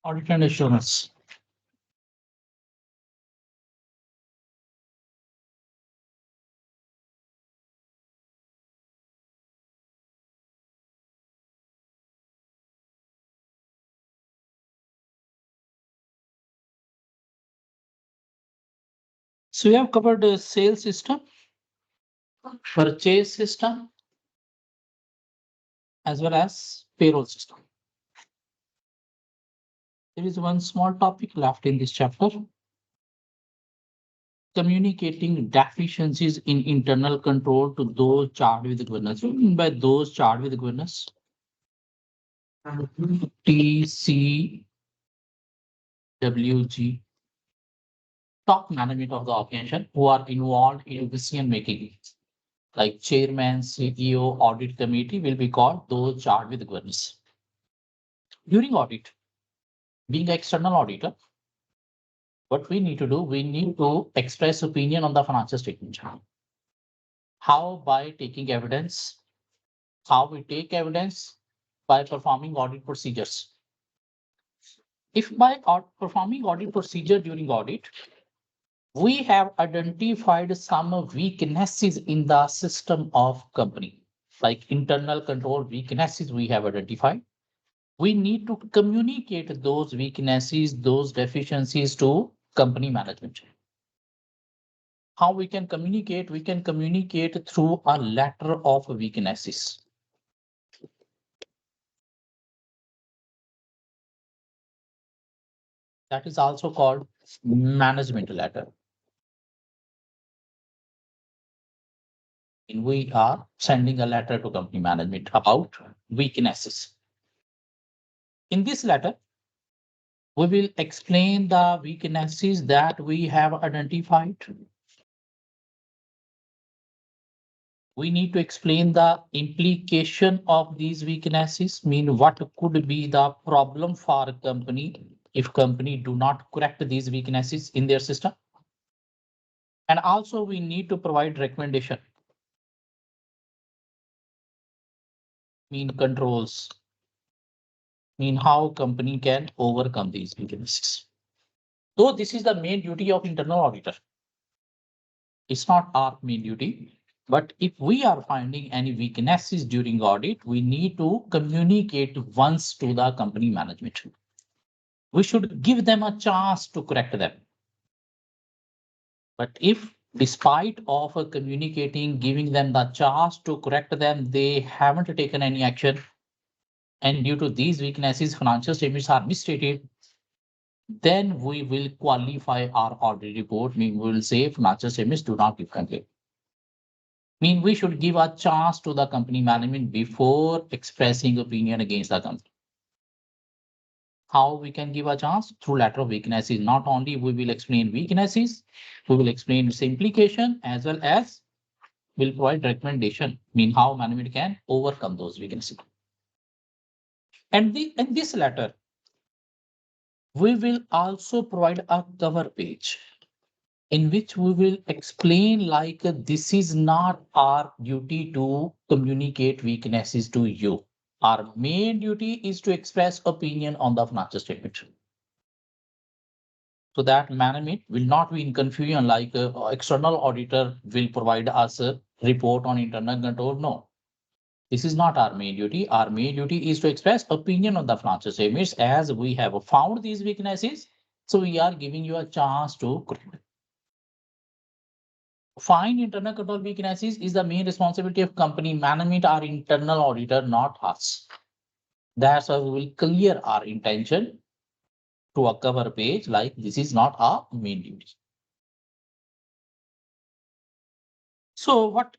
Audit and assurance. So we have covered the sales system, purchase system, as well as payroll system. There is one small topic left in this chapter. Communicating deficiencies in internal control to those charged with governance. What do you mean by those charged with governance? TCWG, top management of the organization who are involved in decision making, like chairman, CEO, audit committee will be called those charged with governance. During audit, being an external auditor, what we need to do, we need to express opinion on the financial statement. How? By taking evidence. How we take evidence? By performing audit procedures. If by performing audit procedure during audit, we have identified some weaknesses in the system of company, like internal control weaknesses we have identified. We need to communicate those weaknesses, those deficiencies to company management. How we can communicate? We can communicate through a letter of weaknesses. That is also called management letter. And we are sending a letter to company management about weaknesses. In this letter, we will explain the weaknesses that we have identified. We need to explain the implication of these weaknesses, mean what could be the problem for a company if company do not correct these weaknesses in their system. And also we need to provide recommendation, mean controls, mean how company can overcome these weaknesses. Though this is the main duty of internal auditor, it's not our main duty. But if we are finding any weaknesses during audit, we need to communicate once to the company management. We should give them a chance to correct them. But if despite of communicating, giving them the chance to correct them, they haven't taken any action, and due to these weaknesses, financial statements are misstated, then we will qualify our audit report. We will say financial statements do not give complaint. Mean we should give a chance to the company management before expressing opinion against the company. How we can give a chance? Through letter of weaknesses. Not only we will explain weaknesses, we will explain its implication as well as will provide recommendation, mean how management can overcome those weaknesses. And in this letter, we will also provide a cover page in which we will explain like this is not our duty to communicate weaknesses to you. Our main duty is to express opinion on the financial statement. So that management will not be in confusion like external auditor will provide us a report on internal control. No, this is not our main duty. Our main duty is to express opinion on the financial statements as we have found these weaknesses. So we are giving you a chance to correct. Find internal control weaknesses is the main responsibility of company management or internal auditor, not us. That's why we will clear our intention to a cover page like this is not our main duty. So what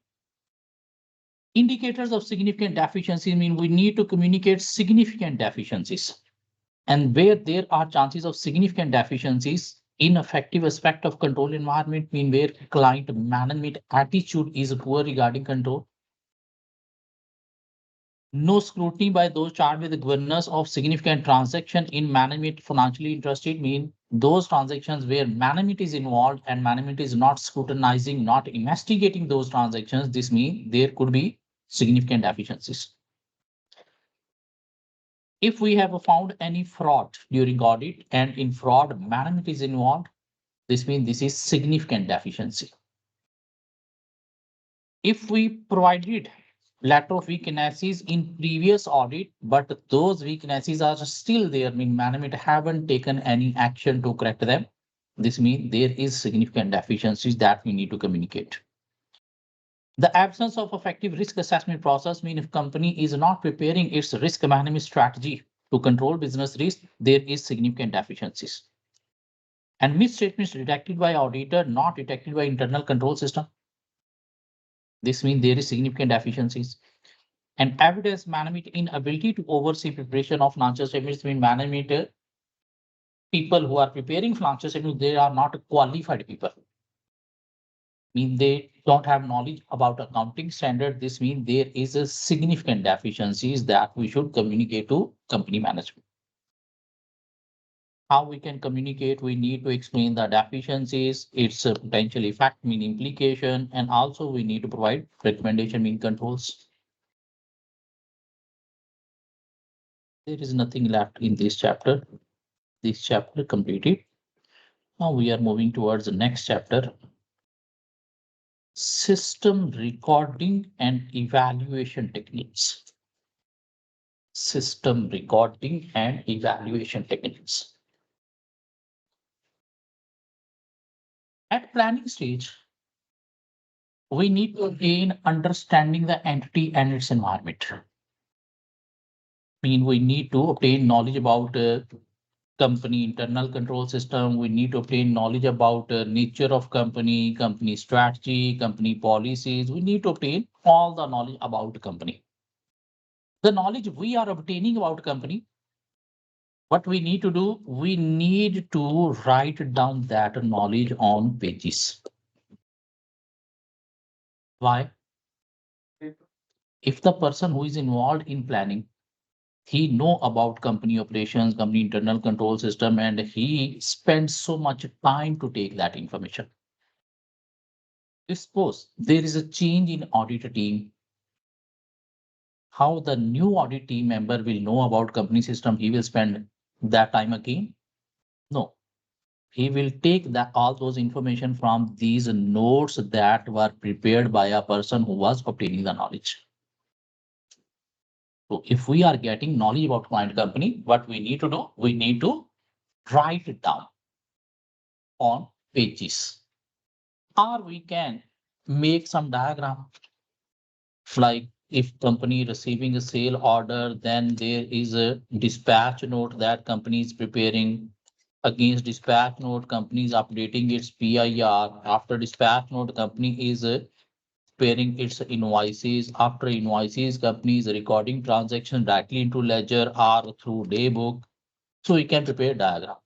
indicators of significant deficiency mean? We need to communicate significant deficiencies, and where there are chances of significant deficiencies, ineffective aspect of control environment, mean where client management attitude is poor regarding control. No scrutiny by those charged with the governance of significant transaction in management financially interested, mean those transactions where management is involved and management is not scrutinizing, not investigating those transactions. This means there could be significant deficiencies. If we have found any fraud during audit and in fraud management is involved, this means this is significant deficiency. If we provided letter of weaknesses in previous audit, but those weaknesses are still there, mean management haven't taken any action to correct them, this means there is significant deficiencies that we need to communicate. The absence of effective risk assessment process means if company is not preparing its risk management strategy to control business risk, there is significant deficiencies. And misstatements detected by auditor, not detected by internal control system. This means there is significant deficiencies. And evidence management inability to oversee preparation of financial statements mean management people who are preparing financial statements, they are not qualified people. Mean they don't have knowledge about accounting standard. This means there is a significant deficiencies that we should communicate to company management. How we can communicate? We need to explain the deficiencies, its potential effect, mean implication, and also we need to provide recommendation, mean controls. There is nothing left in this chapter. This chapter completed. Now we are moving towards the next chapter. System recording and evaluation techniques. System recording and evaluation techniques. At planning stage, we need to gain understanding the entity and its environment. Mean we need to obtain knowledge about company internal control system. We need to obtain knowledge about nature of company, company strategy, company policies. We need to obtain all the knowledge about the company. The knowledge we are obtaining about company, what we need to do, we need to write down that knowledge on pages. Why? If the person who is involved in planning, he know about company operations, company internal control system, and he spends so much time to take that information. If suppose there is a change in audit team, how the new audit team member will know about company system, he will spend that time again? No, he will take that all those information from these notes that were prepared by a person who was obtaining the knowledge. So if we are getting knowledge about client company, what we need to do, we need to write it down on pages, or we can make some diagram. Like if company receiving a sale order, then there is a dispatch note that company is preparing. Against dispatch note, company is updating its PIR. After dispatch note, company is preparing its invoices. After invoices, company is recording transaction directly into ledger or through daybook. So we can prepare diagram.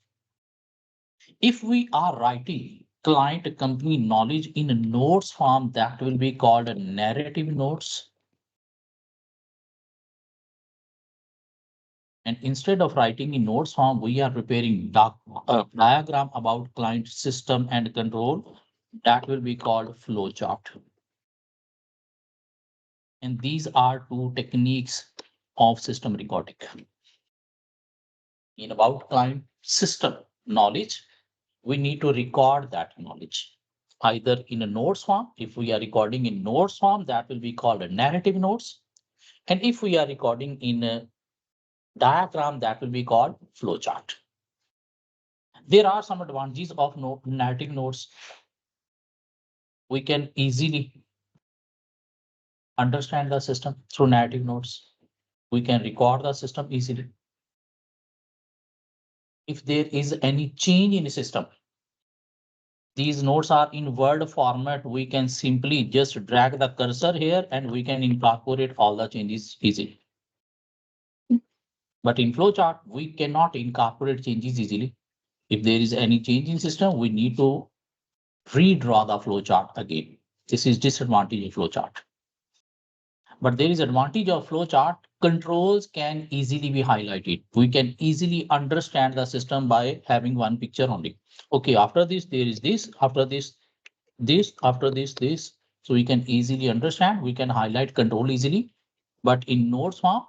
If we are writing client company knowledge in a notes form, that will be called a narrative notes. And instead of writing in notes form, we are preparing diagram about client system and control. That will be called flow chart. And these are two techniques of system recording. In about client system knowledge, we need to record that knowledge either in a notes form. If we are recording in notes form, that will be called a narrative notes. And if we are recording in a diagram, that will be called flowchart. There are some advantages of narrative notes. We can easily understand the system through narrative notes. We can record the system easily. If there is any change in the system, these notes are in Word format. We can simply just drag the cursor here and we can incorporate all the changes easily. But in flowchart, we cannot incorporate changes easily. If there is any change in system, we need to redraw the flowchart again. This is disadvantage of flowchart. But there is advantage of flowchart. Controls can easily be highlighted. We can easily understand the system by having one picture only. Okay, after this, there is this, after this, after this. So we can easily understand, we can highlight control easily. But in notes form,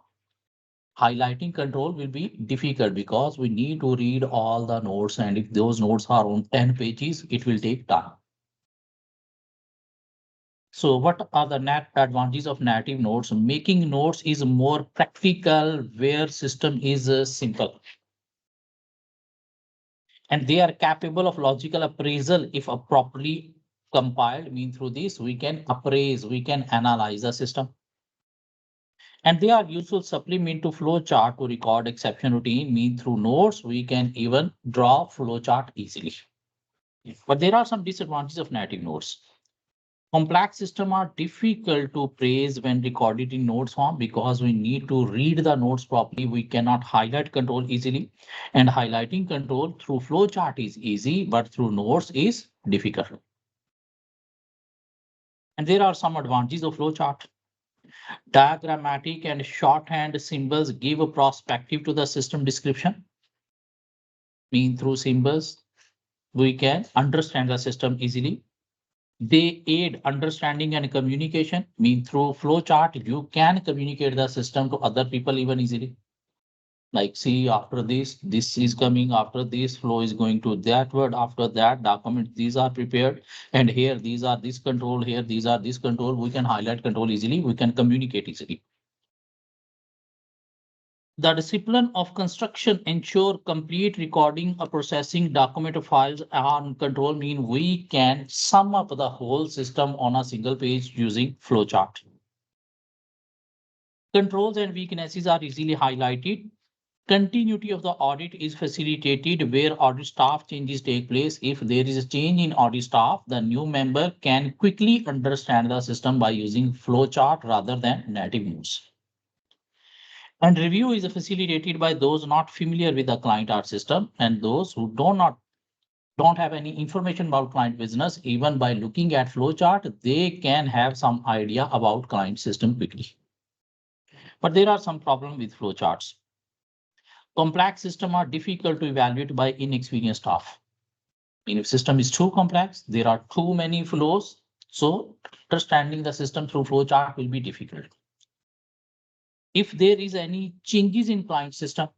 Highlighting control will be difficult because we need to read all the notes, and if those notes are on 10 pages, it will take time. So what are the net advantages of native notes? Making notes is more practical where system is simple. And they are capable of logical appraisal if properly compiled. Mean through this, we can appraise, we can analyze the system. And they are useful supplement to flow chart to record exception routine. Mean through notes, we can even draw flow chart easily. But there are some disadvantages of native notes. Complex systems are difficult to praise when recorded in notes form because we need to read the notes properly. We cannot highlight control easily, and highlighting control through flowchart is easy, but through notes is difficult. And there are some advantages of flowchart. Diagrammatic and shorthand symbols give a perspective to the system description. Mean through symbols, we can understand the system easily. They aid understanding and communication. Mean through flowchart, you can communicate the system to other people even easily. Like, see, after this is coming, after this flow is going to that word, after that document, these are prepared. And here, these are this control, here, these are this control. We can highlight control easily. We can communicate easily. The discipline of construction ensure complete recording or processing document files on control. Mean we can sum up the whole system on a single page using flowchart. Controls and weaknesses are easily highlighted. Continuity of the audit is facilitated where audit staff changes take place. If there is a change in audit staff, the new member can quickly understand the system by using flowchart rather than native notes. And review is facilitated by those not familiar with the client art system and those who don't have any information about client business. Even by looking at flowchart, they can have some idea about client system quickly. But there are some problems with flowcharts. Complex systems are difficult to evaluate by inexperienced staff. If system is too complex, there are too many flows. So understanding the system through flowchart will be difficult. If there is any changes in client system,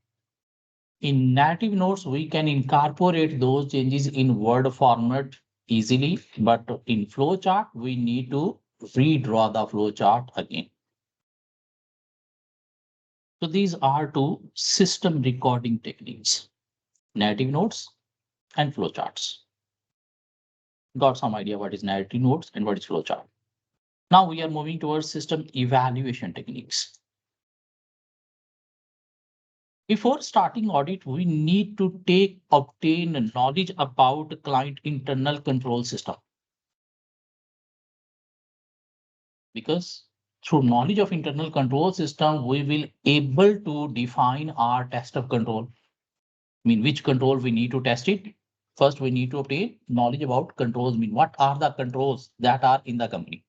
in native notes, we can incorporate those changes in Word format easily, but in flowchart, we need to redraw the flowchart again. So these are two system recording techniques, native notes and flowcharts. Got some idea what is native notes and what is flowchart. Now we are moving towards system evaluation techniques. Before starting audit, we need to obtain knowledge about client internal control system. Because through knowledge of internal control system, we will able to define our test of control. Which control we need to test it. First, we need to obtain knowledge about controls. What are the controls that are in the company?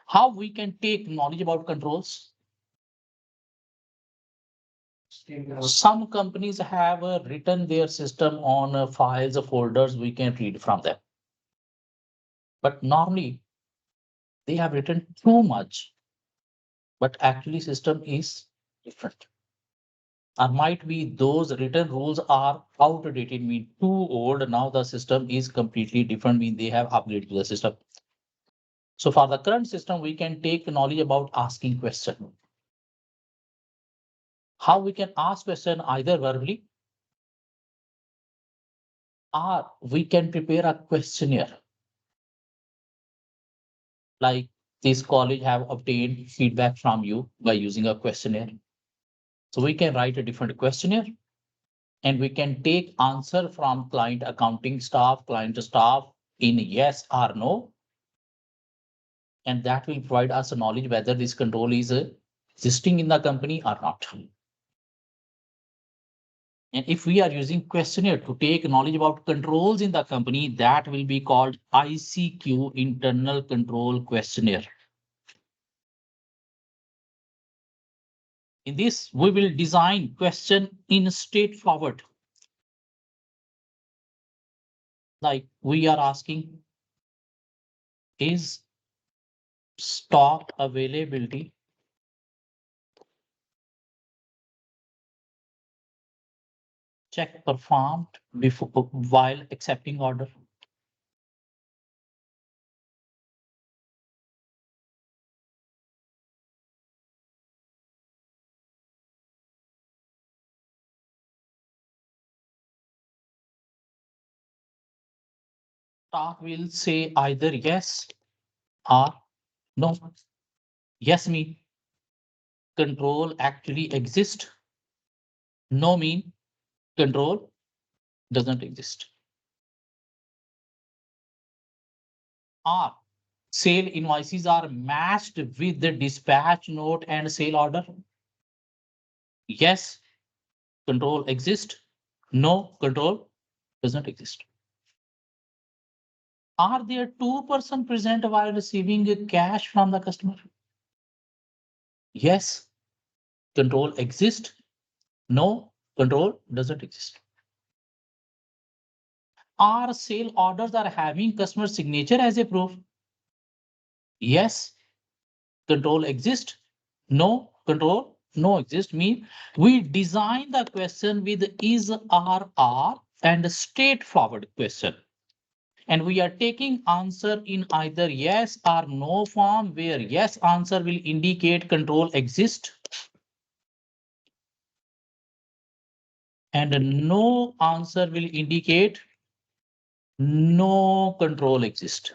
How we can take knowledge about controls? Some companies have written their system on files or folders. We can read from them. But normally they have written too much, but actually system is different. Or might be those written rules are outdated, too old. Now the system is completely different, they have upgraded the system. So for the current system, we can take knowledge about asking question. How we can ask question either verbally or we can prepare a questionnaire. Like this college have obtained feedback from you by using a questionnaire. So we can write a different questionnaire and we can take answer from client accounting staff, client staff in yes or no. And that will provide us a knowledge whether this control is existing in the company or not. And if we are using questionnaire to take knowledge about controls in the company, that will be called ICQ, internal control questionnaire. In this, we will design question in straightforward. Like we are asking, is stock availability Check performed before while accepting order. Staff will say either yes or no. Yes mean control actually exists. No mean control doesn't exist. Or sale invoices are matched with the dispatch note and sale order. Yes, control exists. No, control doesn't exist. Are there two-person present while receiving cash from the customer? Yes, control exists. No, control doesn't exist. Are sale orders are having customer signature as a proof? Yes, control exists. No, control no exist mean we design the question with is are and straightforward question. And we are taking answer in either yes or no form where yes answer will indicate control exist and no answer will indicate no control exist.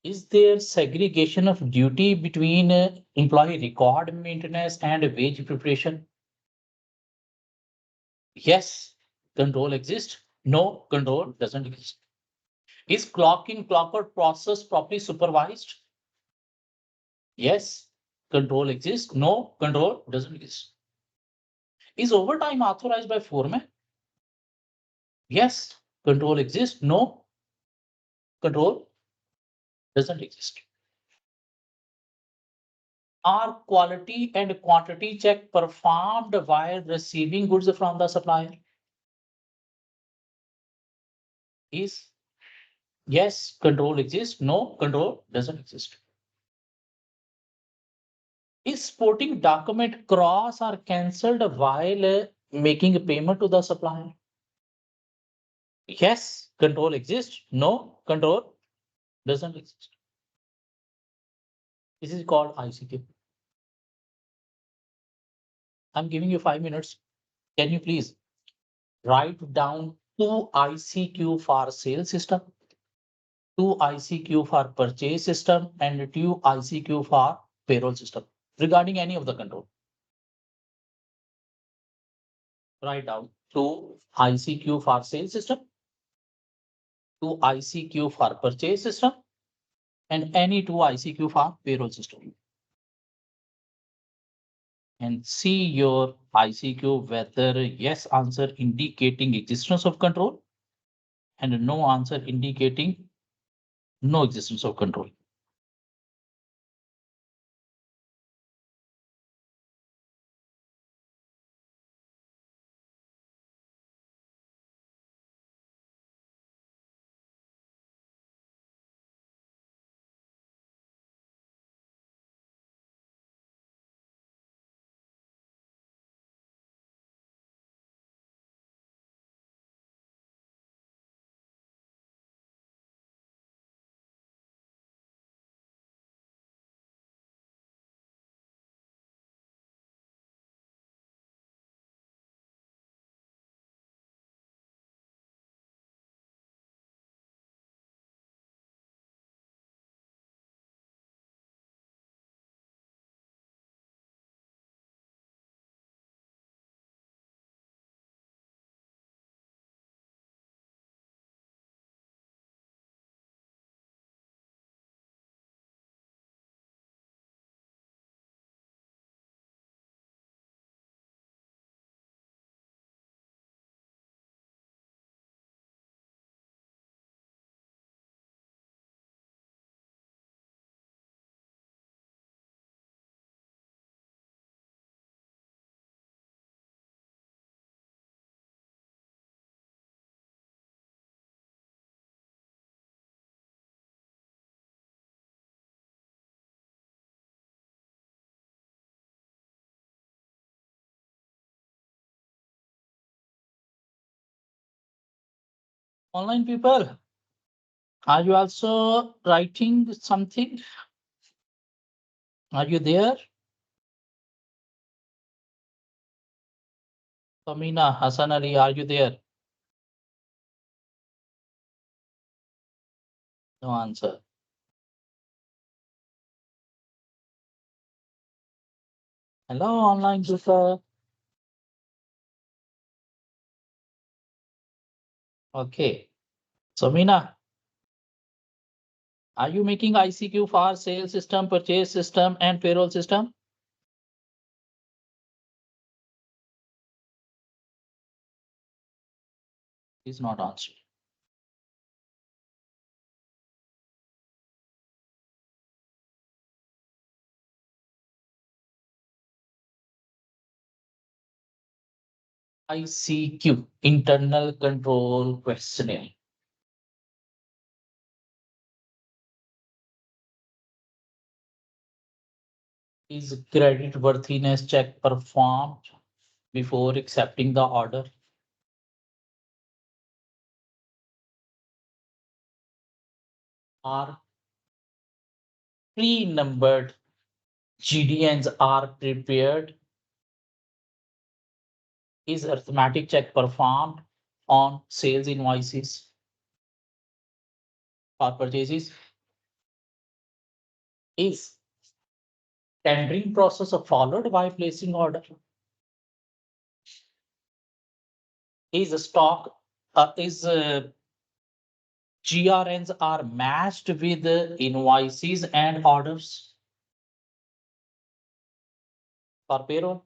Is there segregation of duty between employee record maintenance and wage preparation? Yes, control exists. No, control doesn't exist. Is clock in, clock out process properly supervised? Yes, control exists. No, control doesn't exist. Is overtime authorized by foreman? Yes, control exists. No, control doesn't exist. Are quality and quantity check performed while receiving goods from the supplier? Is yes, control exists. No, control doesn't exist. Is sporting document cross or cancelled while making a payment to the supplier? Yes, control exists. No, control doesn't exist. This is called ICQ. I'm giving you 5 minutes. Can you please write down two ICQ for sales system, two ICQ for purchase system, and two ICQ for payroll system regarding any of the control? Write down two ICQ for sales system, two ICQ for purchase system, and any two ICQ for payroll system. And see your ICQ whether yes answer indicating existence of control and no answer indicating no existence of control. Online people, are you also writing something? Are you there? Samina, Hassan Ali, are you there? No answer. Hello, online people. Okay. Samina, are you making ICQ for sales system, purchase system, and payroll system? Is not answered. ICQ, internal control questionnaire. Is credit worthiness check performed before accepting the order? Are pre-numbered GDNs are prepared? Is arithmetic check performed on sales invoices or purchases? Is tendering process followed by placing order? Is stock is GRNs are matched with invoices and orders for payroll?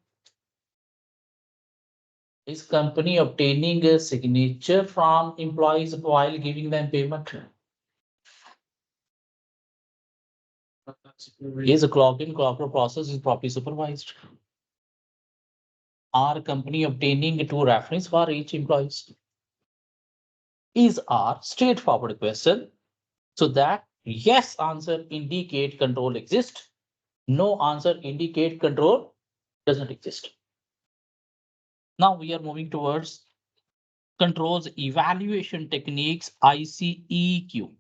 Is company obtaining a signature from employees while giving them payment? Is a clock in clock out process is properly supervised? Are company obtaining two reference for each employees? Is our straightforward question. So that yes answer indicate control exists. No answer indicate control doesn't exist. Now we are moving towards controls evaluation techniques, ICEQ.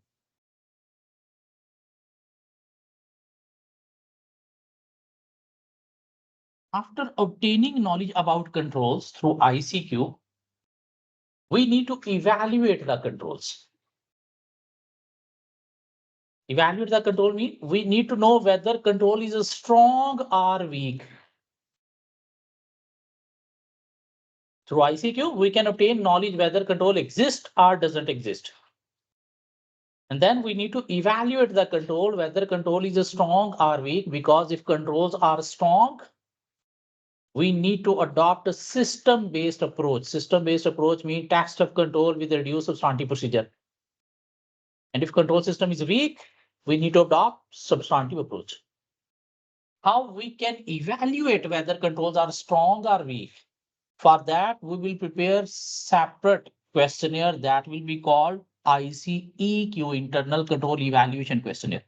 After obtaining knowledge about controls through ICQ, we need to evaluate the controls. Evaluate the control means we need to know whether control is strong or weak. Through ICQ, we can obtain knowledge whether control exists or doesn't exist. And then we need to evaluate the control, whether control is strong or weak, because if controls are strong, we need to adopt a system-based approach. System-based approach means test of control with reduced substantive procedure. And if control system is weak, we need to adopt substantive approach. How we can evaluate whether controls are strong or weak? For that, we will prepare separate questionnaire that will be called ICEQ, Internal Control Evaluation Questionnaire.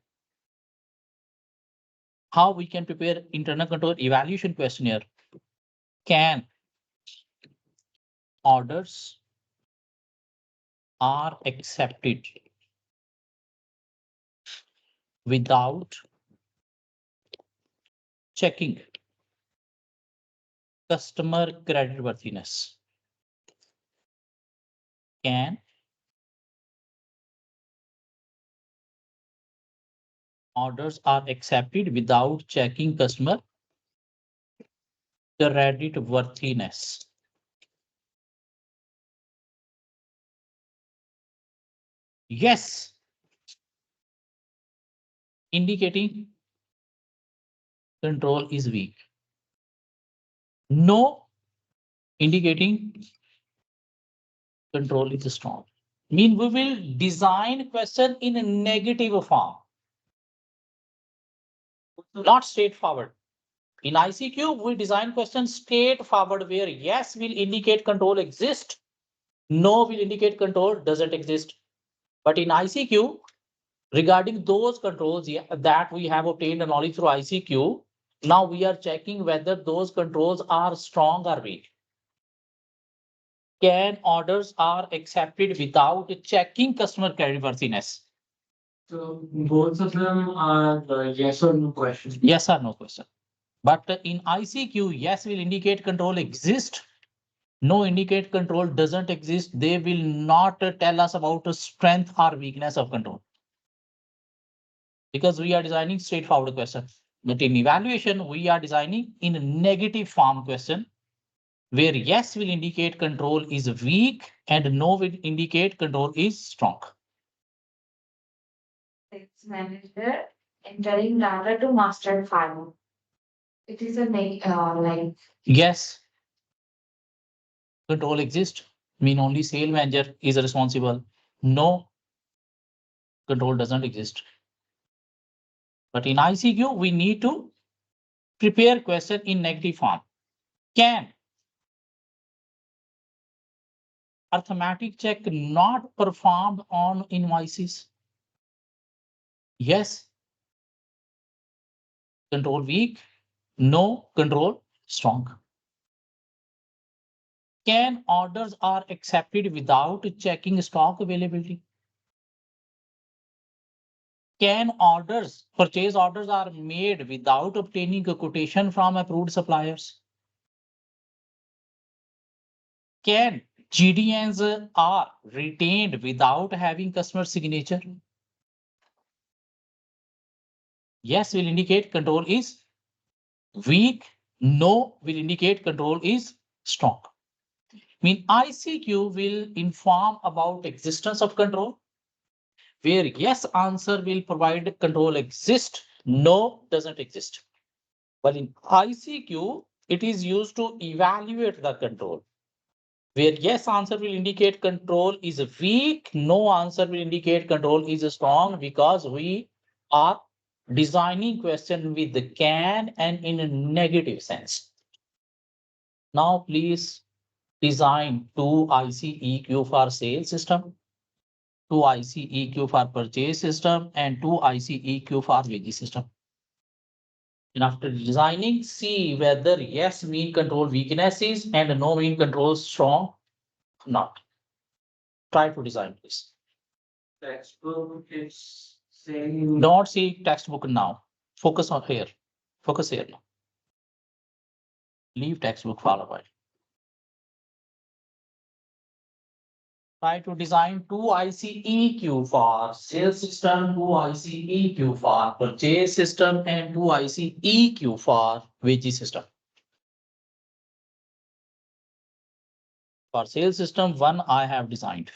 How we can prepare internal control evaluation questionnaire? Can orders are accepted without checking customer creditworthiness? Can orders are accepted without checking customer creditworthiness? Yes, indicating control is weak. No, indicating control is strong. Mean we will design question in a negative form, not straightforward. In ICQ, we design questions straightforward where yes will indicate control exists, no will indicate control doesn't exist. But in ICQ, regarding those controls that we have obtained knowledge through ICQ, now we are checking whether those controls are strong or weak. Can orders are accepted without checking customer creditworthiness? So both of them are yes or no questions. Yes or no question. But in ICQ, yes will indicate control exists. No indicate control doesn't exist. They will not tell us about the strength or weakness of control. Because we are designing straightforward question. But in evaluation, we are designing in a negative form question where yes will indicate control is weak and no will indicate control is strong. Text manager entering data to master file. It is a like Yes, control exists. Mean only sale manager is responsible. No, control doesn't exist. But in ICQ, we need to prepare question in negative form. Can arithmetic check not performed on invoices? Yes, control weak. No, control strong. Can orders are accepted without checking stock availability? Can purchase orders are made without obtaining a quotation from approved suppliers? Can GDNs are retained without having customer signature? Yes will indicate control is weak. No will indicate control is strong. Mean ICQ will inform about existence of control, where yes answer will provide control exist, no doesn't exist. But in ICQ, it is used to evaluate the control, where yes answer will indicate control is weak, no answer will indicate control is strong, because we are designing question with the can and in a negative sense. Now please design two ICEQ for sales system, two ICEQ for purchase system, and two ICEQ for wage system. And after designing, see whether yes mean control weaknesses and no mean control strong, not. Try to design this. Textbook is saying Don't see textbook now. Focus on here. Focus here now. Leave textbook for a while. Try to design two ICEQ for sales system, two ICEQ for purchase system, and two ICEQ for wage system. For sales system, one I have designed.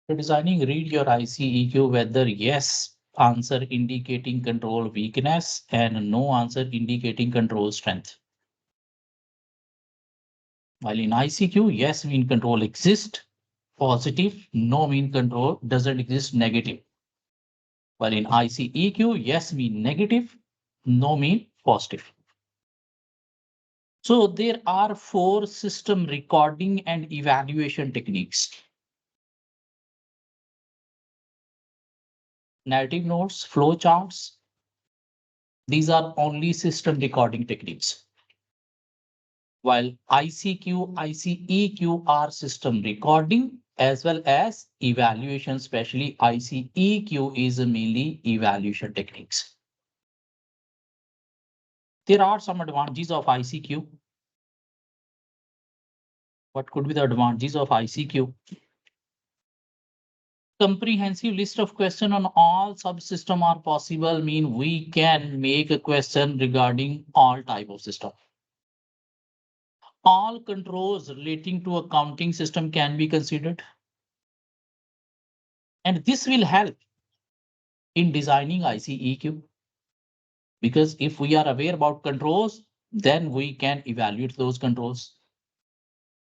To designing, read your ICEQ whether yes answer indicating control weakness and no answer indicating control strength. While in ICQ, yes mean control exists, positive, no mean control doesn't exist, negative. While in ICEQ, yes mean negative, no mean positive. So there are 4 system recording and evaluation techniques. Narrative notes, flow charts. These are only system recording techniques. While ICQ, ICEQ are system recording as well as evaluation, especially ICEQ is mainly evaluation techniques. There are some advantages of ICQ. What could be the advantages of ICQ? Comprehensive list of questions on all subsystem are possible, mean we can make a question regarding all type of system. All controls relating to accounting system can be considered. And this will help in designing ICEQ. Because if we are aware about controls, then we can evaluate those controls.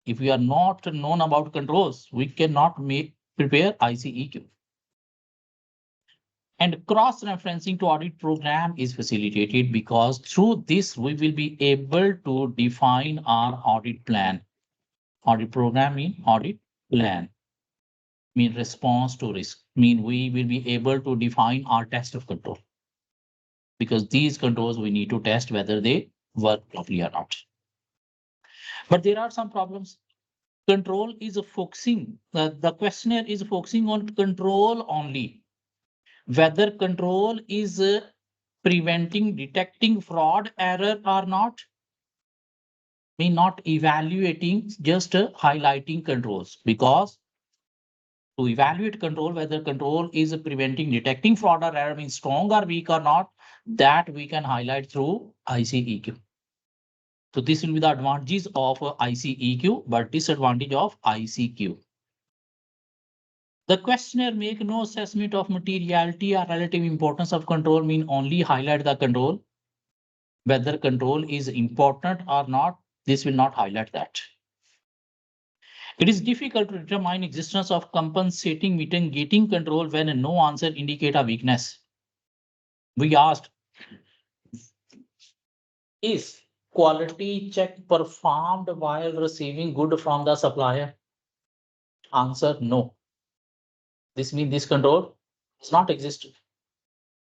If we are not known about controls, we cannot prepare ICEQ. And cross-referencing to audit program is facilitated because through this, we will be able to define our audit plan. Audit program mean audit plan, mean response to risk, mean we will be able to define our test of control. Because these controls we need to test whether they work properly or not. But there are some problems. Control is focusing, the questionnaire is focusing on control only. Whether control is preventing, detecting fraud, error or not. Mean not evaluating, just highlighting controls. Because to evaluate control, whether control is preventing, detecting fraud or error, means strong or weak or not, that we can highlight through ICEQ. So this will be the advantages of ICEQ, but disadvantage of ICQ. The questionnaire make no assessment of materiality or relative importance of control, mean only highlight the control. Whether control is important or not, this will not highlight that. It is difficult to determine existence of compensating mitigating control when no answer indicate a weakness. We asked, is quality check performed while receiving good from the supplier? Answer, no. This means this control does not exist.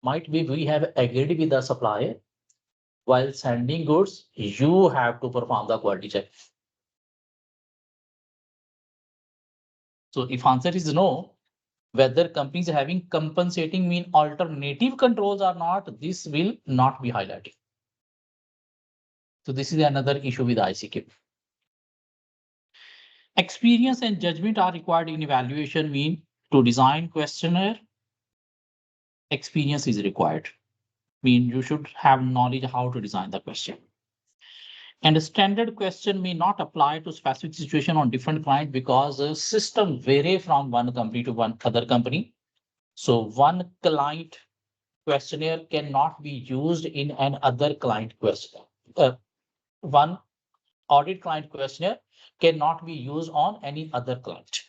Might be we have agreed with the supplier while sending goods, you have to perform the quality check. So if answer is no, whether companies having compensating mean alternative controls or not, this will not be highlighted. So this is another issue with ICQ. Experience and judgment are required in evaluation, mean to design questionnaire, experience is required. Mean you should have knowledge how to design the question. And a standard question may not apply to specific situation on different client because the system vary from one company to one other company. So one client questionnaire cannot be used in another client question. One audit client questionnaire cannot be used on any other client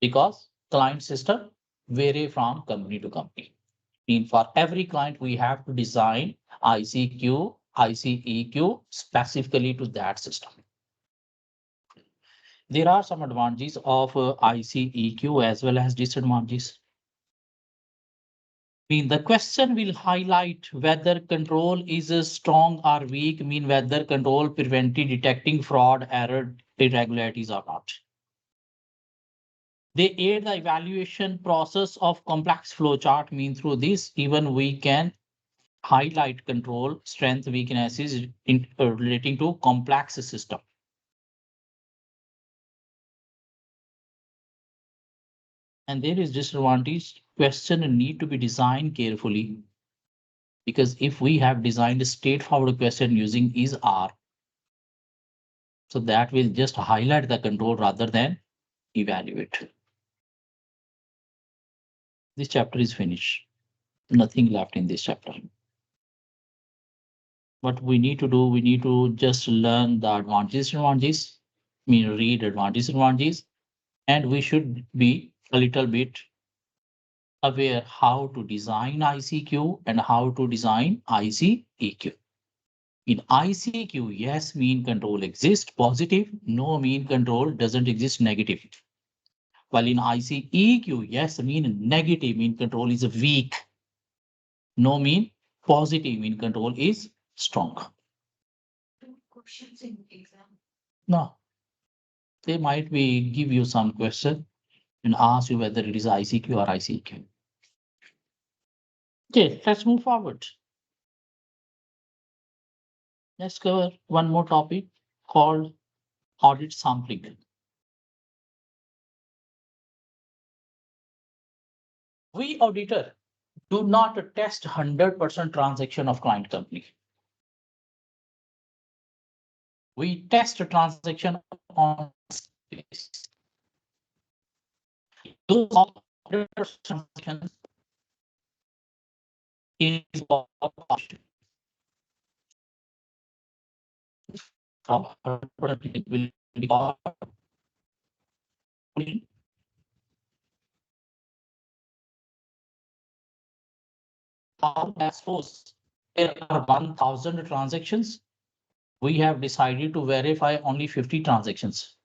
because client system vary from company to company. Mean for every client, we have to design ICQ, ICEQ specifically to that system. There are some advantages of ICEQ as well as disadvantages. Mean the question will highlight whether control is strong or weak, mean whether control preventing, detecting fraud, error, irregularities or not. They aid the evaluation process of complex flowchart, mean through this, even we can highlight control, strength, weaknesses relating to complex system. And there is disadvantage, question need to be designed carefully. Because if we have designed a straightforward question using is R, so that will just highlight the control rather than evaluate. This chapter is finished. Nothing left in this chapter. What we need to do, we need to just learn the advantages, mean read advantages, and we should be a little bit aware how to design ICQ and how to design ICEQ. In ICQ, yes, mean control exists positive, no mean control doesn't exist negative. While in ICEQ, yes, mean negative mean control is weak, no mean positive mean control is strong. Two questions in exam. No, they might be give you some question and ask you whether it is ICQ or ICQ. Okay, let's move forward. Let's cover one more topic called audit sampling. We auditor do not test 100% transaction of client company. We test a transaction on basis. Those 100% transactions is what will be called. Suppose there are 1,000 transactions. We have decided to verify only 50 transactions.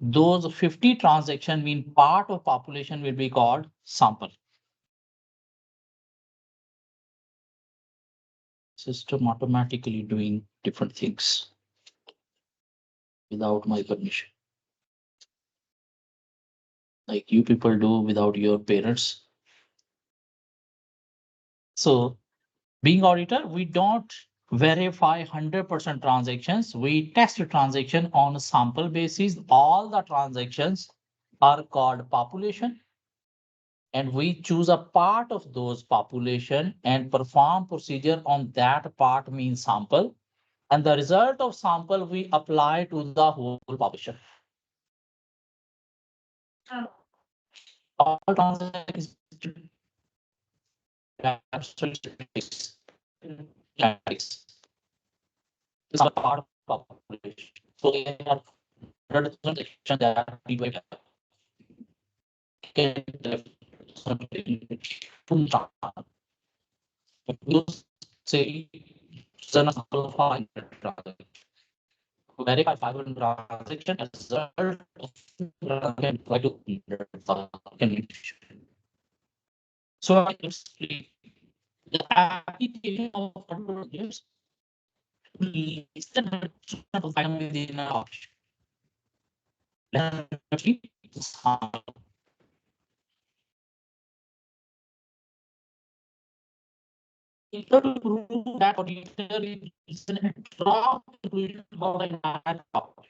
Those 50 transactions mean part of population will be called sample. System automatically doing different things without my permission. Like you people do without your parents. So being auditor, we don't verify 100% transactions. We test a transaction on a sample basis. All the transactions are called population. And we choose a part of those population and perform procedure on that part means sample. And the result of sample we apply to the whole population. All transactions is a part of population. So there are transactions that we can say sample of 500 transactions. Verify 500 transaction as a result of can try to so I explain the application of auto gives listen of item within an option. Let's see. In order to prove that auditor is an drop conclusion about the entire topic.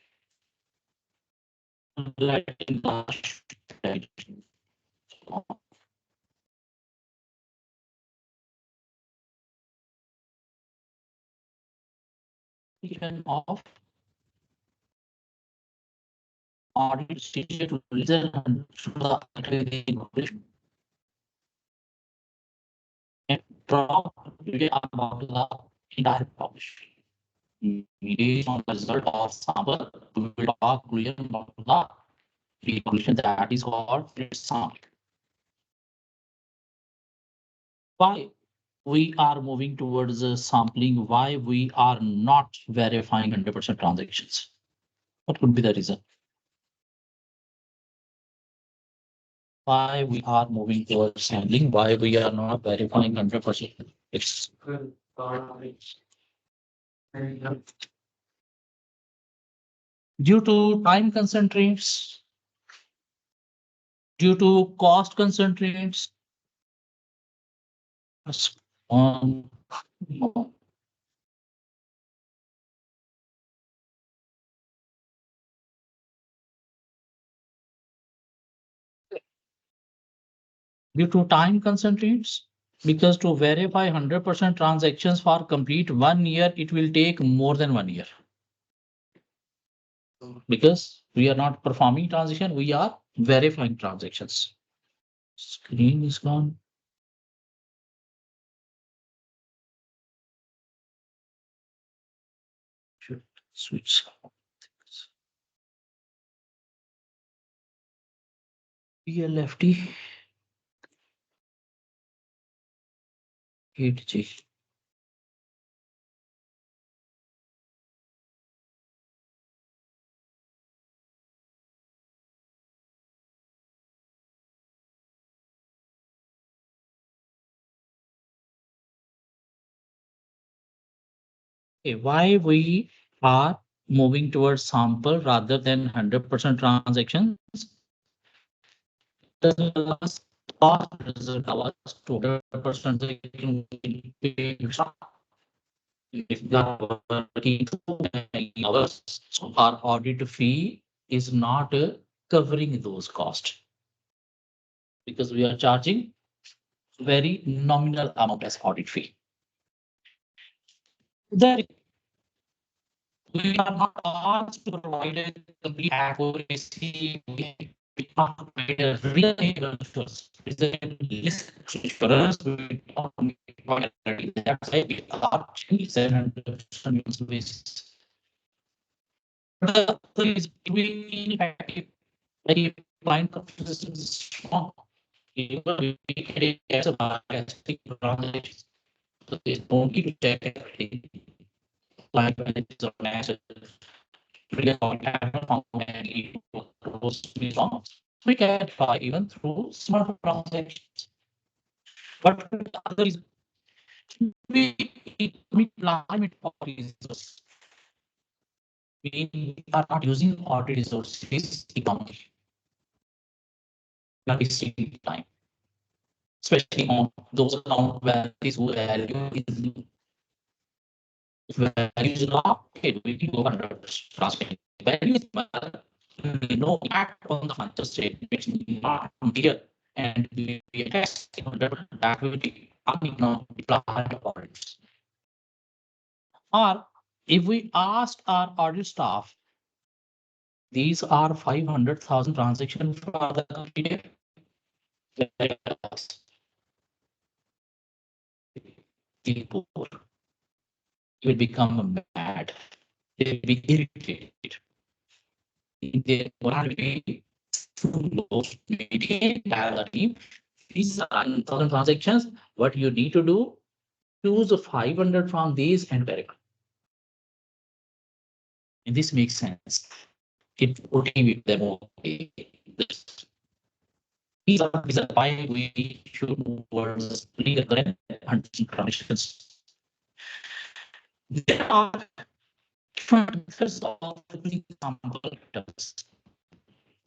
Of audit procedure to listen to the conclusion and drop conclusion about the entire population. Based on the result of sample, we will talk conclusion about the conclusion that is called sample. Why we are moving towards sampling? Why we are not verifying 100% transactions? What could be the reason? Why we are moving towards sampling? Why we are not verifying 100%? It's due to time constraints, due to cost constraints. Um, due to time constraints, because to verify 100% transactions for complete 1 year, it will take more than 1 year. Because we are not performing transaction, we are verifying transactions. Screen is gone. Should switch. PLFT 8G. Okay, why we are moving towards sample rather than 100% transactions? Doesn't allow us cost, doesn't allow us to 100% transaction pay extra. If we are working too many hours, so our audit fee is not covering those costs because we are charging very nominal amount as audit fee. Then we are not asked to provide a complete accuracy. We are to provide a real insurance. It's a list insurance. We don't provide already. That's why we are changing 700% basis. The other is we effective. Like client system is strong. Even we get it as a biastic transactions. So they don't need to check everything. Like when it is a massive we can try even through smart transactions. But the other is we climate resources. We are not using audit resources economically. We are wasting time, especially on those account where this value is not okay, we can go under transaction. Value is no impact on the financial statement, it's not clear, and we are testing that will be uneconomic audits. Or if we ask our audit staff, these are 500,000 transactions for the company. People will become mad. They will be irritated. Their morality to those maintain the team. These are 1,000 transactions. What you need to do, choose 500 from these and verify. And this makes sense. It working with them. These are the reasons why we should move towards legal and transactions. There are different methods of using sample items.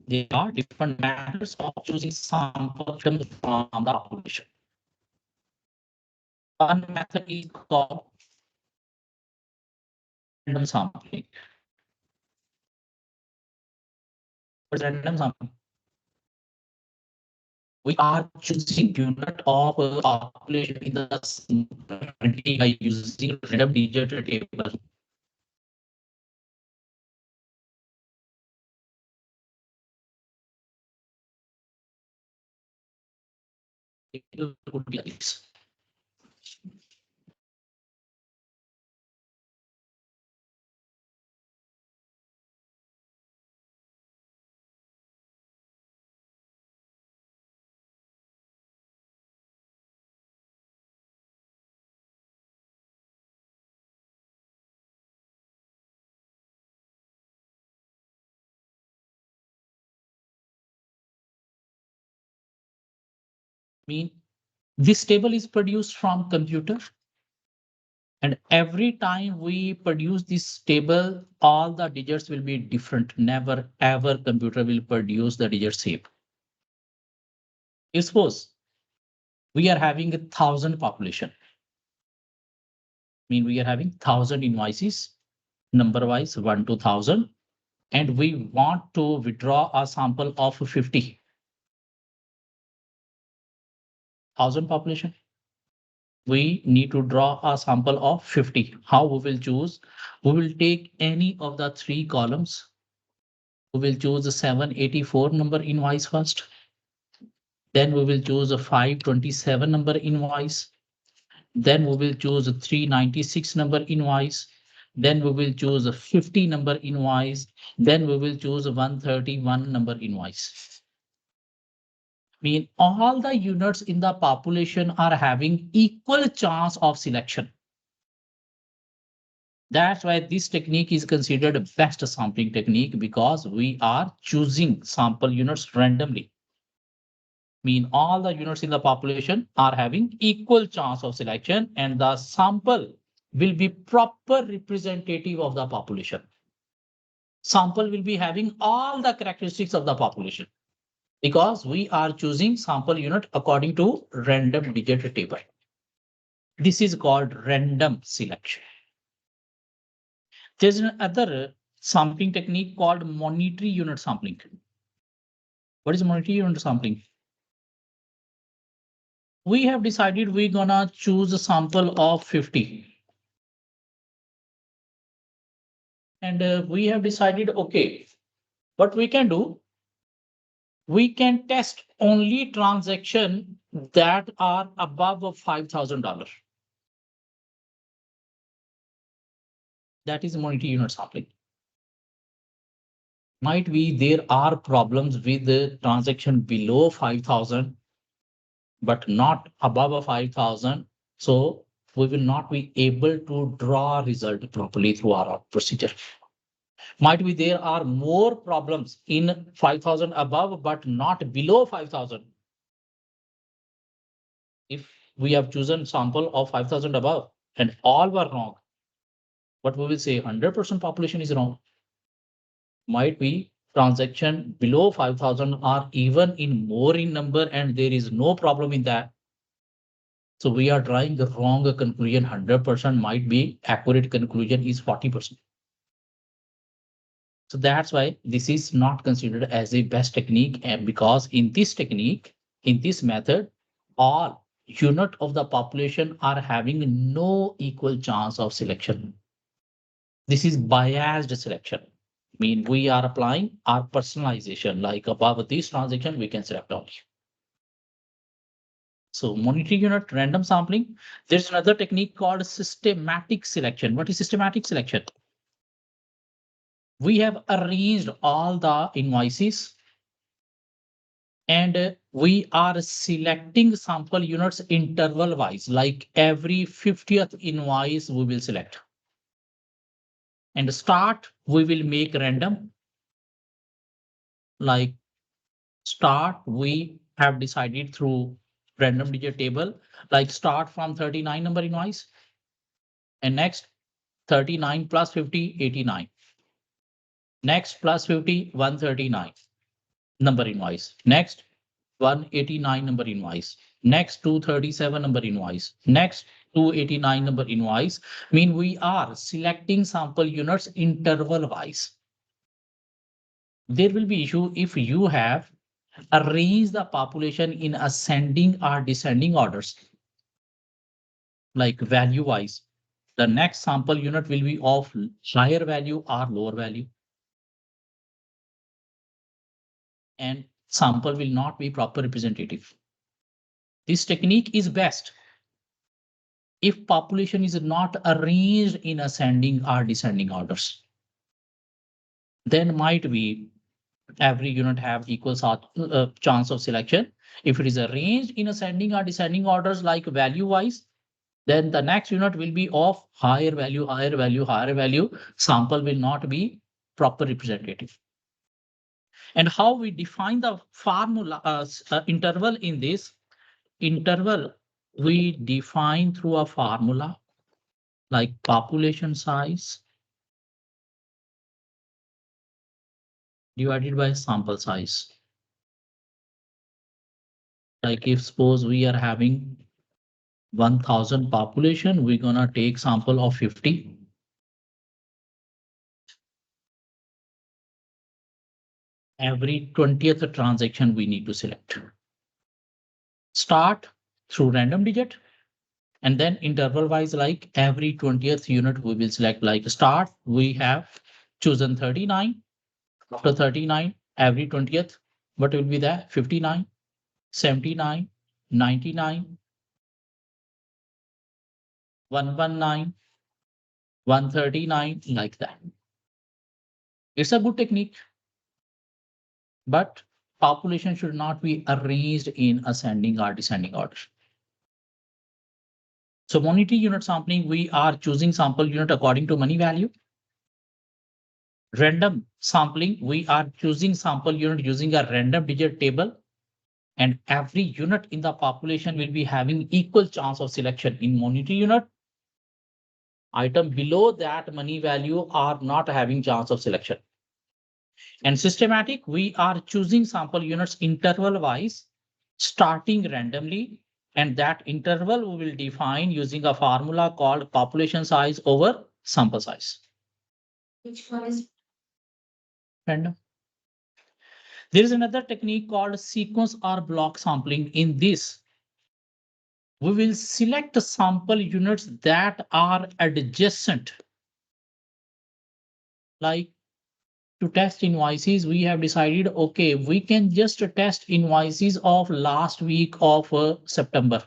There are different methods of choosing sample items from the population. One method is called random sampling. What is random sampling? We are choosing unit of population in the country by using random digit table. It would be like this. Mean this table is produced from computer, and every time we produce this table, all the digits will be different. Never ever computer will produce the digit same. Suppose we are having 1,000 population. Mean we are having 1,000 invoices, number wise 1 to 1,000, and we want to withdraw a sample of 50,000 population. We need to draw a sample of 50. How we will choose? We will take any of the three columns. We will choose the 784 number invoice first. Then we will choose a 527 number invoice. Then we will choose a 396 number invoice. Then we will choose a 50 number invoice. Then we will choose a 131 number invoice. Mean all the units in the population are having equal chance of selection. That's why this technique is considered a best sampling technique, because we are choosing sample units randomly. Mean all the units in the population are having equal chance of selection, and the sample will be proper representative of the population. Sample will be having all the characteristics of the population, because we are choosing sample unit according to random digit table. This is called random selection. There's another sampling technique called monetary unit sampling. What is monetary unit sampling? We have decided we're gonna choose a sample of 50. And we have decided, okay, what we can do, we can test only transaction that are above $5,000. That is monetary unit sampling. Might be there are problems with the transaction below 5,000, but not above 5,000. So we will not be able to draw result properly through our procedure. Might be there are more problems in 5,000 above, but not below 5,000. If we have chosen sample of 5,000 above and all were wrong, but we will say 100% population is wrong. Might be transaction below 5,000 are even in more in number, and there is no problem in that. So we are drawing the wrong conclusion. 100% might be accurate conclusion is 40%. So that's why this is not considered as a best technique, and because in this technique, in this method, all unit of the population are having no equal chance of selection. This is biased selection. Mean we are applying our personalization, like above this transaction, we can select only. So monetary unit random sampling. There's another technique called systematic selection. What is systematic selection? We have arranged all the invoices, and we are selecting sample units interval wise, like every 50th invoice we will select. And start, we will make random. Like start, we have decided through random digit table, like start from 39 number invoice. And next 39 plus 50, 89. Next plus 50, 139 number invoice. Next 189 number invoice. Next 237 number invoice. Next 289 number invoice. Mean we are selecting sample units interval wise. There will be issue if you have arranged the population in ascending or descending orders, like value wise. The next sample unit will be of higher value or lower value. And sample will not be proper representative. This technique is best if population is not arranged in ascending or descending orders. Then might be every unit have equal chance of selection. If it is arranged in ascending or descending orders, like value wise, then the next unit will be of higher value, higher value, higher value. Sample will not be proper representative. And how we define the formula interval in this interval, we define through a formula like population size divided by sample size. Like if suppose we are having 1,000 population, we're gonna take sample of 50. Every 20th transaction we need to select. Start through random digit, and then interval wise, like every 20th unit we will select. Like start, we have chosen 39. After 39, every 20th, what will be there? 59. 79, 99, 119, 139, like that. It's a good technique, but population should not be arranged in ascending or descending order. So monetary unit sampling, we are choosing sample unit according to money value. Random sampling, we are choosing sample unit using a random digit table, and every unit in the population will be having equal chance of selection. In monetary unit, item below that money value are not having chance of selection. And systematic, we are choosing sample units interval wise, starting randomly, and that interval we will define using a formula called population size over sample size. Which one is Random. There is another technique called sequence or block sampling. In this, we will select sample units that are adjacent. Like to test invoices, we have decided, okay, we can just test invoices of last week of September.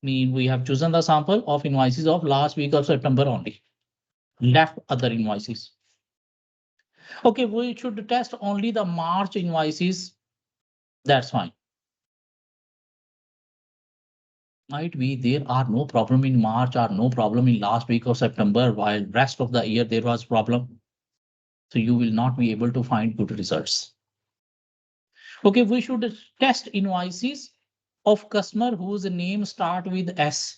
Mean we have chosen the sample of invoices of last week of September only. Left other invoices. Okay, we should test only the March invoices. That's fine. Might be there are no problem in March or no problem in last week of September, while rest of the year there was problem. So you will not be able to find good results. Okay, we should test invoices of customer whose name start with S.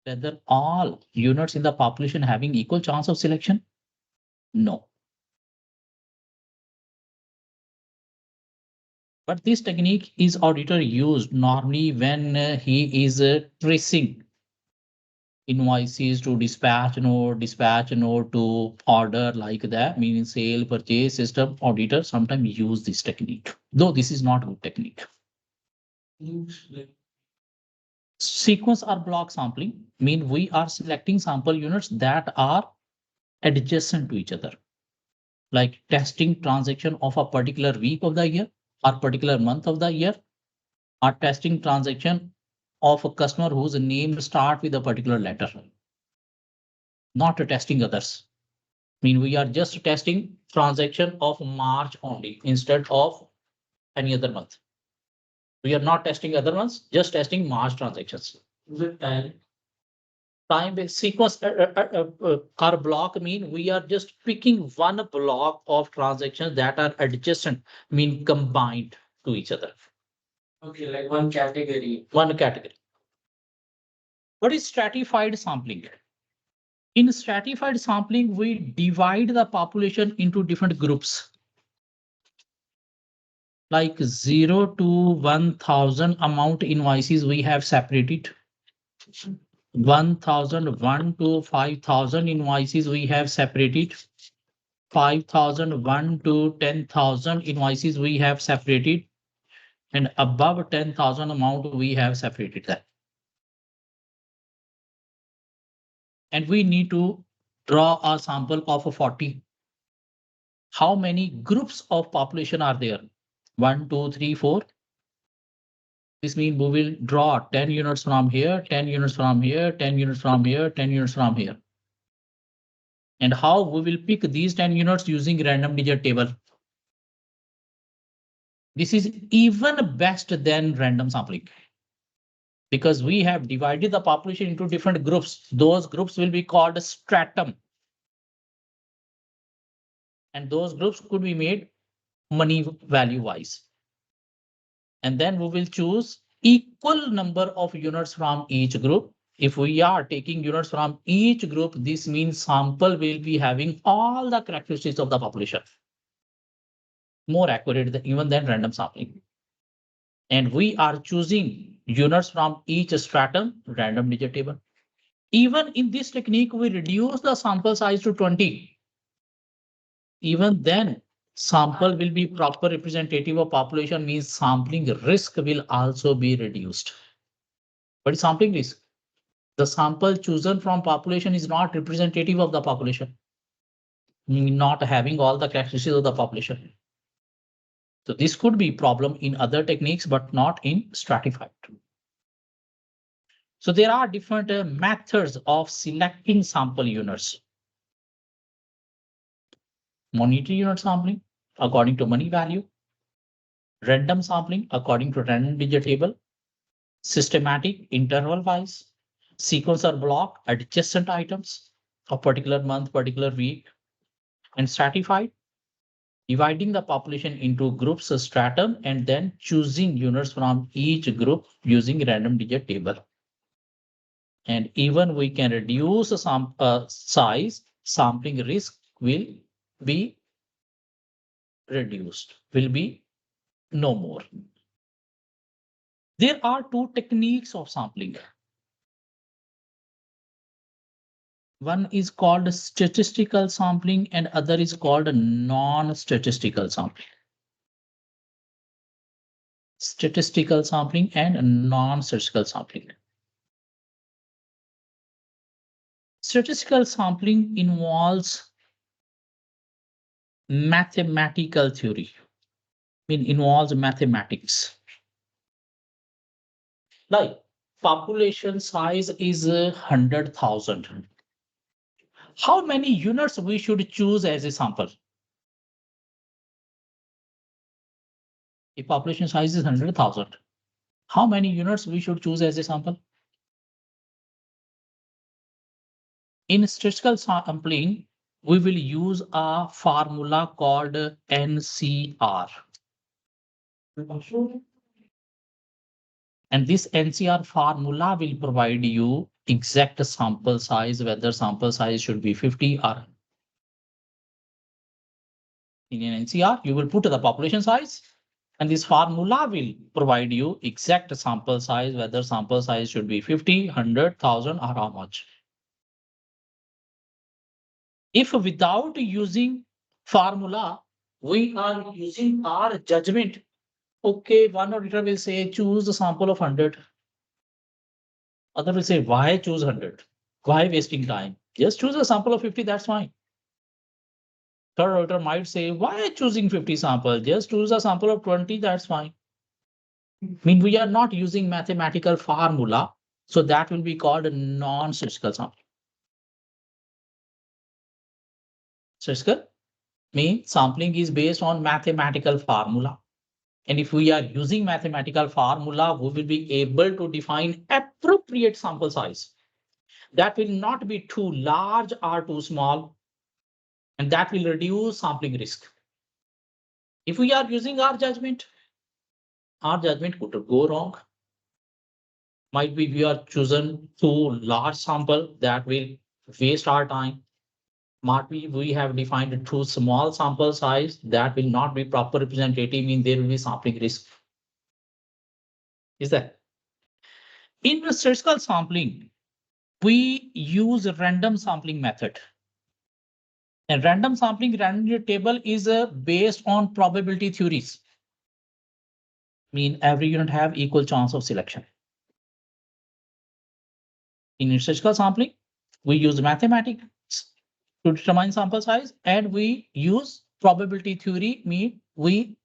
Whether all units in the population having equal chance of selection? No. But this technique is auditor used normally when he is tracing invoices to dispatch node to order, like that, meaning sale, purchase system. Auditor sometimes use this technique, though this is not good technique. Sequence or block sampling mean we are selecting sample units that are adjacent to each other, like testing transaction of a particular week of the year or particular month of the year, or testing transaction of a customer whose name start with a particular letter. Not testing others. Mean we are just testing transaction of March only instead of any other month. We are not testing other ones, just testing March transactions. The Time-based sequence or block mean we are just picking one block of transactions that are adjacent, mean combined to each other. Okay, like one category. One category. What is stratified sampling? In stratified sampling, we divide the population into different groups. Like 0 to 1,000 amount invoices we have separated. 1,001 to 5,000 invoices we have separated. 5,001 to 10,000 invoices we have separated. And above 10,000 amount we have separated that. And we need to draw a sample of 40. How many groups of population are there? 1, 2, 3, 4. This means we will draw 10 units from here, 10 units from here, 10 units from here, 10 units from here. And how we will pick these 10 units using random digit table. This is even best than random sampling, because we have divided the population into different groups. Those groups will be called stratum. And those groups could be made money value wise. And then we will choose equal number of units from each group. If we are taking units from each group, this means sample will be having all the characteristics of the population. More accurate even than random sampling. And we are choosing units from each stratum, random digit table. Even in this technique, we reduce the sample size to 20. Even then, sample will be proper representative of population, means sampling risk will also be reduced. What is sampling risk? The sample chosen from population is not representative of the population. not having all the characteristics of the population. So this could be problem in other techniques, but not in stratified. So there are different methods of selecting sample units. Monetary unit sampling according to money value, random sampling according to random digit table, systematic interval wise, sequence or block adjacent items of particular month, particular week, and stratified, dividing the population into groups, a stratum, and then choosing units from each group using random digit table. And even we can reduce the size, sampling risk will be reduced, will be no more. There are two techniques of sampling. One is called statistical sampling and other is called non-statistical sampling. Statistical sampling and non-statistical sampling. Statistical sampling involves mathematical theory. Involves mathematics. Like population size is 100,000. How many units we should choose as a sample? If population size is 100,000, how many units we should choose as a sample? In statistical sampling, we will use a formula called NCR. And this NCR formula will provide you exact sample size, whether sample size should be 50 or in an NCR, you will put the population size and this formula will provide you exact sample size, whether sample size should be 50, 100,000 or how much. If without using formula, we are using our judgment. Okay, one auditor will say choose the sample of 100. Other will say why choose 100? Why wasting time? Just choose a sample of 50, that's fine. Third auditor might say why choosing 50 samples? Just choose a sample of 20, that's fine. We are not using mathematical formula, so that will be called a non-statistical sampling. Statistical means sampling is based on mathematical formula. And if we are using mathematical formula, we will be able to define appropriate sample size. That will not be too large or too small, and that will reduce sampling risk. If we are using our judgment could go wrong. Might be we are chosen too large sample that will waste our time. Might be we have defined too small sample size that will not be proper representative, there will be sampling risk. Is that? In statistical sampling, we use a random sampling method. And random sampling random table is based on probability theories. Every unit have equal chance of selection. In statistical sampling, we use mathematics to determine sample size, and we use probability theory, we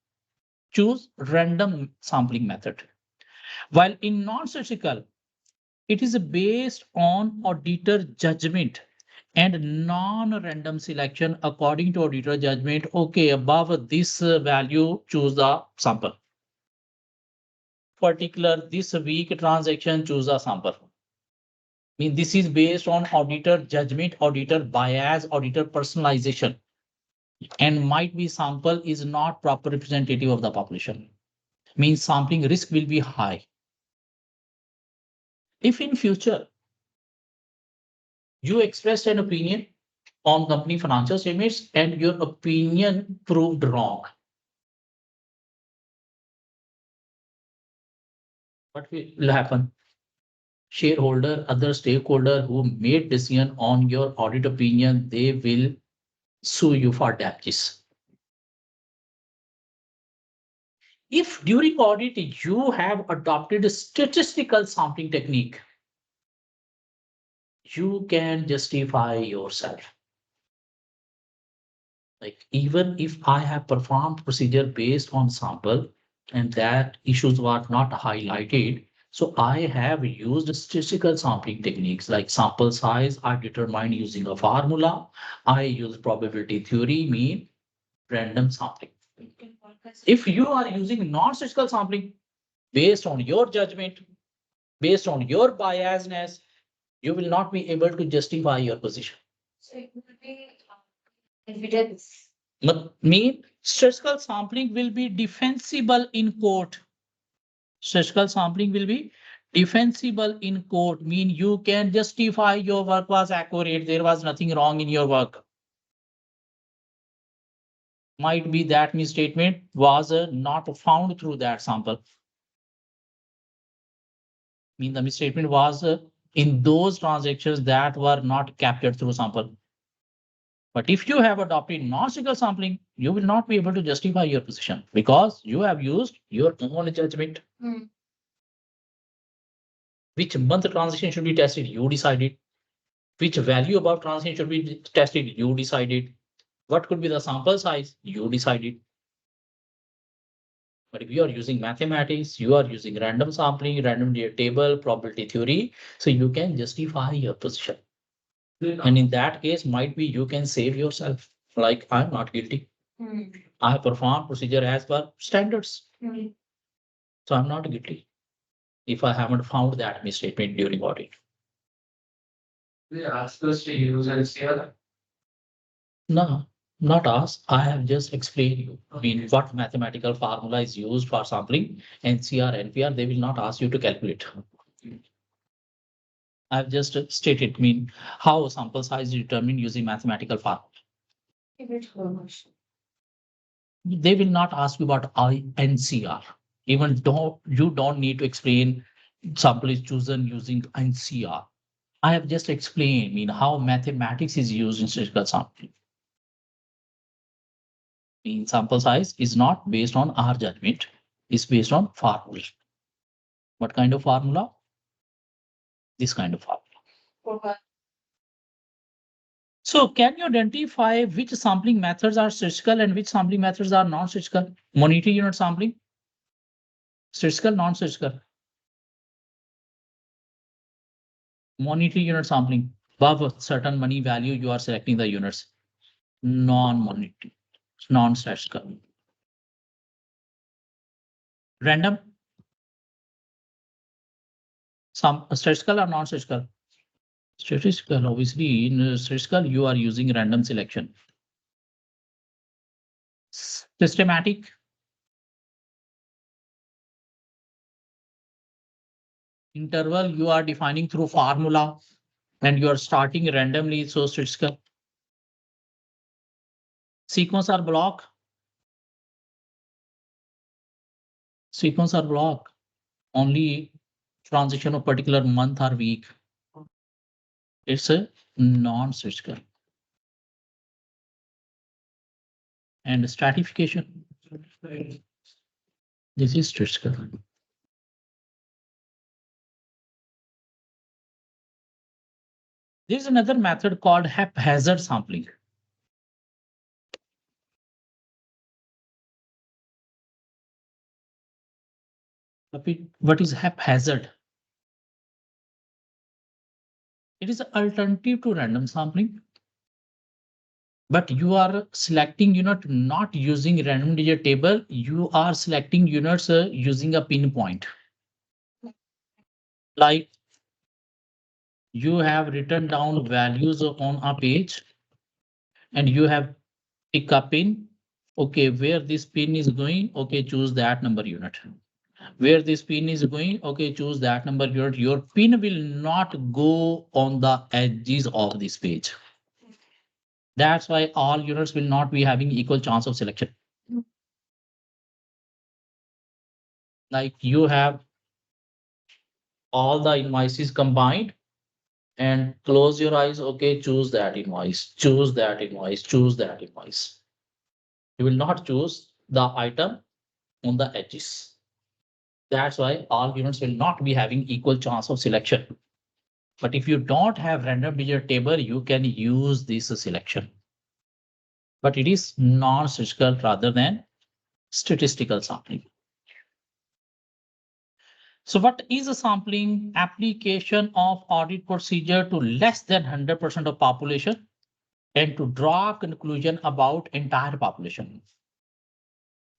choose random sampling method. While in non-statistical, it is based on auditor judgment and non-random selection according to auditor judgment. Okay, above this value, choose the sample. Particular this week transaction, choose a sample. This is based on auditor judgment, auditor bias, auditor personalization, and might be sample is not proper representative of the population. Sampling risk will be high. If in future you expressed an opinion on company financial statements and your opinion proved wrong, what will happen? Shareholder, other stakeholder who made decision on your audit opinion, they will sue you for damages. If during audit you have adopted a statistical sampling technique, you can justify yourself. Like even if I have performed procedure based on sample and that issues were not highlighted, so I have used statistical sampling techniques like sample size are determined using a formula. I use probability theory, mean, random sampling. If you are using non-statistical sampling based on your judgment, based on your biasness, you will not be able to justify your position. So it will be evidence. Mean statistical sampling will be defensible in court. Statistical sampling will be defensible in court, mean you can justify your work was accurate, there was nothing wrong in your work. Might be that misstatement was not found through that sample. Mean the misstatement was in those transactions that were not captured through sample. But if you have adopted non-statistical sampling, you will not be able to justify your position because you have used your own judgment. Which month transaction should be tested, you decided. Which value above transaction should be tested, you decided. What could be the sample size, you decided. But if you are using mathematics, you are using random sampling, random table, probability theory, so you can justify your position. And in that case, might be you can save yourself. Like I'm not guilty. I perform procedure as per standards. So I'm not guilty if I haven't found that misstatement during audit. They ask us to use ACCA. No, not us. I have just explained you. I mean, what mathematical formula is used for sampling, NCR, NPR, they will not ask you to calculate. I've just stated, mean, how sample size is determined using mathematical formula. They will not ask you about NCR. Even you don't need to explain sample is chosen using NCR. I have just explained, mean, how mathematics is used in statistical sampling. Mean sample size is not based on our judgment, it's based on formula. What kind of formula? This kind of formula. So can you identify which sampling methods are statistical and which sampling methods are non-statistical? Monetary unit sampling, statistical, non-statistical. Monetary unit sampling, above a certain money value, you are selecting the units. Non-monetary, non-statistical. Random, some statistical or non-statistical? Statistical, obviously, in statistical, you are using random selection. Systematic, interval, you are defining through formula and you are starting randomly, so statistical. Sequence or block? Sequence or block, only transition of particular month or week. It's a non-statistical. And stratification. This is statistical. There's another method called haphazard sampling. What is haphazard? It is an alternative to random sampling. But you are selecting unit not using random digit table, you are selecting units using a pinpoint. Like you have written down values on a page and you have pick a pin. Okay, where this pin is going, okay, choose that number unit. Where this pin is going, okay, choose that number unit. Your pin will not go on the edges of this page. That's why all units will not be having equal chance of selection. Like you have all the invoices combined and close your eyes. Okay, choose that invoice, choose that invoice, choose that invoice. You will not choose the item on the edges. That's why all units will not be having equal chance of selection. But if you don't have random digit table, you can use this selection. but it is non-statistical rather than statistical sampling. So what is a sampling? Application of audit procedure to less than 100% of population and to draw conclusion about entire population.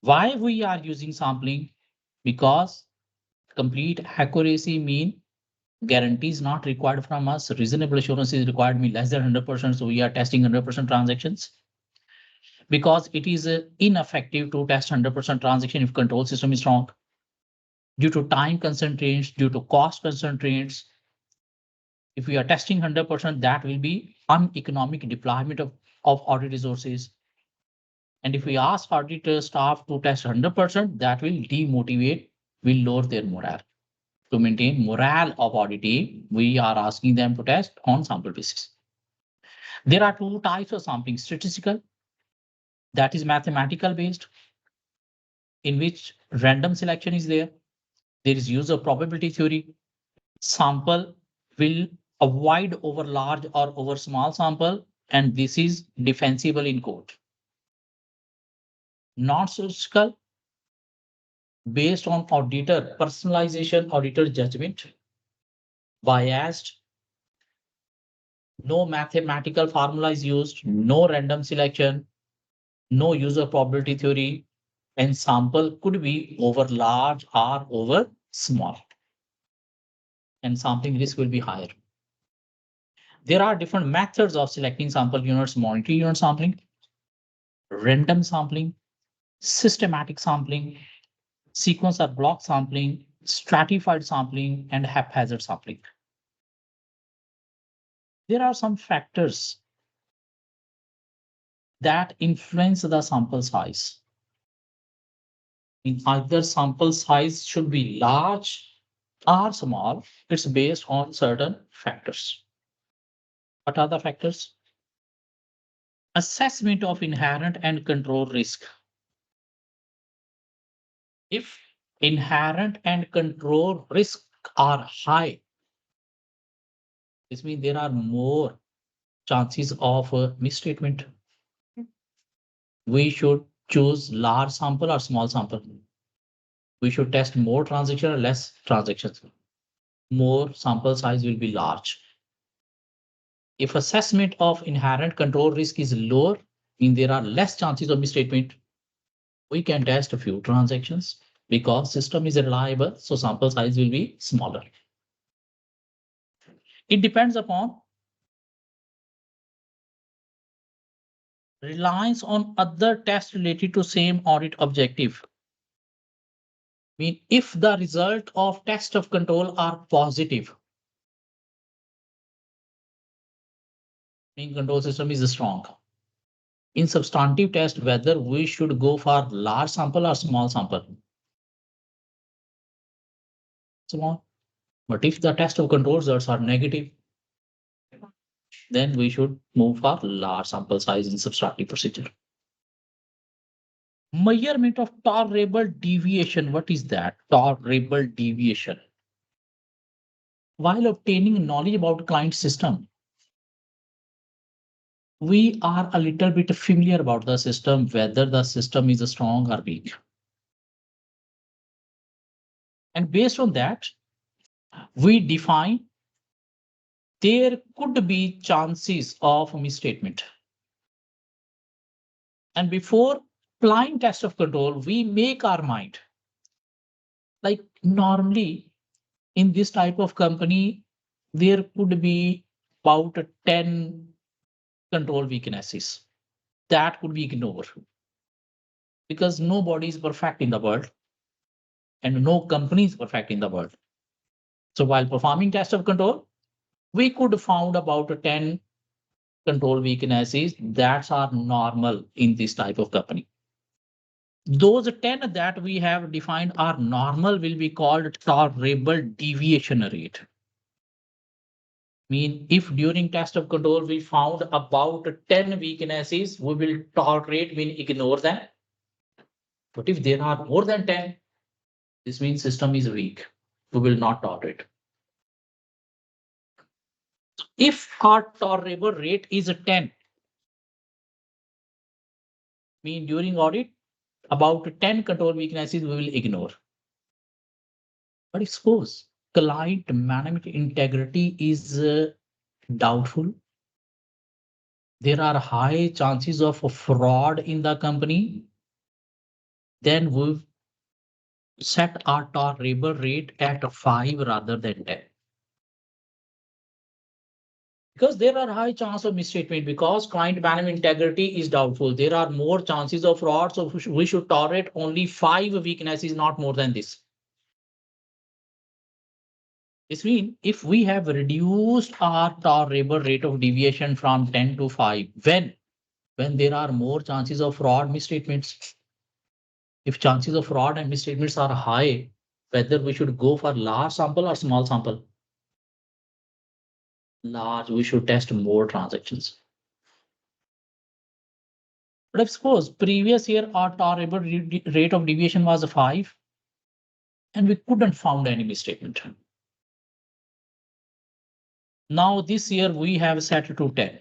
Why we are using sampling? Because complete accuracy mean guarantee is not required from us. Reasonable assurance is required mean less than 100%. So we are testing 100% transactions because it is ineffective to test 100% transaction if control system is strong. Due to time constraints, due to cost constraints, if we are testing 100%, that will be uneconomic deployment of audit resources. And if we ask auditor staff to test 100%, that will demotivate, will lower their morale. To maintain morale of auditing, we are asking them to test on sample basis. There are two types of sampling: statistical, that is mathematical based, in which random selection is there. There is use of probability theory. Sample will avoid over large or over small sample, and this is defensible in court. Non-statistical, based on auditor personalization, auditor judgment, biased, no mathematical formula is used, no random selection, no use of probability theory, and sample could be over large or over small, and sampling risk will be higher. There are different methods of selecting sample units: monetary unit sampling, random sampling, systematic sampling, sequence or block sampling, stratified sampling, and haphazard sampling. There are some factors that influence the sample size. In either sample size should be large or small, it's based on certain factors. What are the factors? Assessment of inherent and control risk. If inherent and control risk are high, this means there are more chances of misstatement. We should choose large sample or small sample. We should test more transaction or less transactions. More sample size will be large. If assessment of inherent control risk is lower, mean there are less chances of misstatement, we can test a few transactions because system is reliable, so sample size will be smaller. It depends upon reliance on other tests related to same audit objective. Mean if the result of test of control are positive, mean control system is strong. In substantive test, whether we should go for large sample or small sample. Small. But if the test of control results are negative, then we should move for large sample size in subtractive procedure. Measurement of tolerable deviation. What is that? Tolerable deviation. While obtaining knowledge about client system, we are a little bit familiar about the system, whether the system is strong or weak. And based on that, we define there could be chances of misstatement. And before applying test of control, we make our mind. Like normally in this type of company, there could be about 10 control weaknesses that could be ignored because nobody is perfect in the world and no company is perfect in the world. So while performing test of control, we could found about 10 control weaknesses that are normal in this type of company. Those 10 that we have defined are normal will be called tolerable deviation rate. Mean if during test of control we found about 10 weaknesses, we will tolerate, mean ignore them. But if there are more than 10, this means system is weak. We will not tolerate. If our tolerable rate is 10, Mean during audit, about 10 control weaknesses we will ignore. But if suppose client management integrity is doubtful, there are high chances of fraud in the company, then we set our tolerable rate at 5 rather than 10. Because there are high chance of misstatement, because client management integrity is doubtful. There are more chances of fraud, so we should tolerate only 5 weaknesses, not more than this. This means if we have reduced our tolerable rate of deviation from 10 to 5, when there are more chances of fraud misstatements, if chances of fraud and misstatements are high, whether we should go for large sample or small sample. Large, we should test more transactions. But if suppose previous year our tolerable rate of deviation was 5 and we couldn't found any misstatement. Now this year we have set to 10.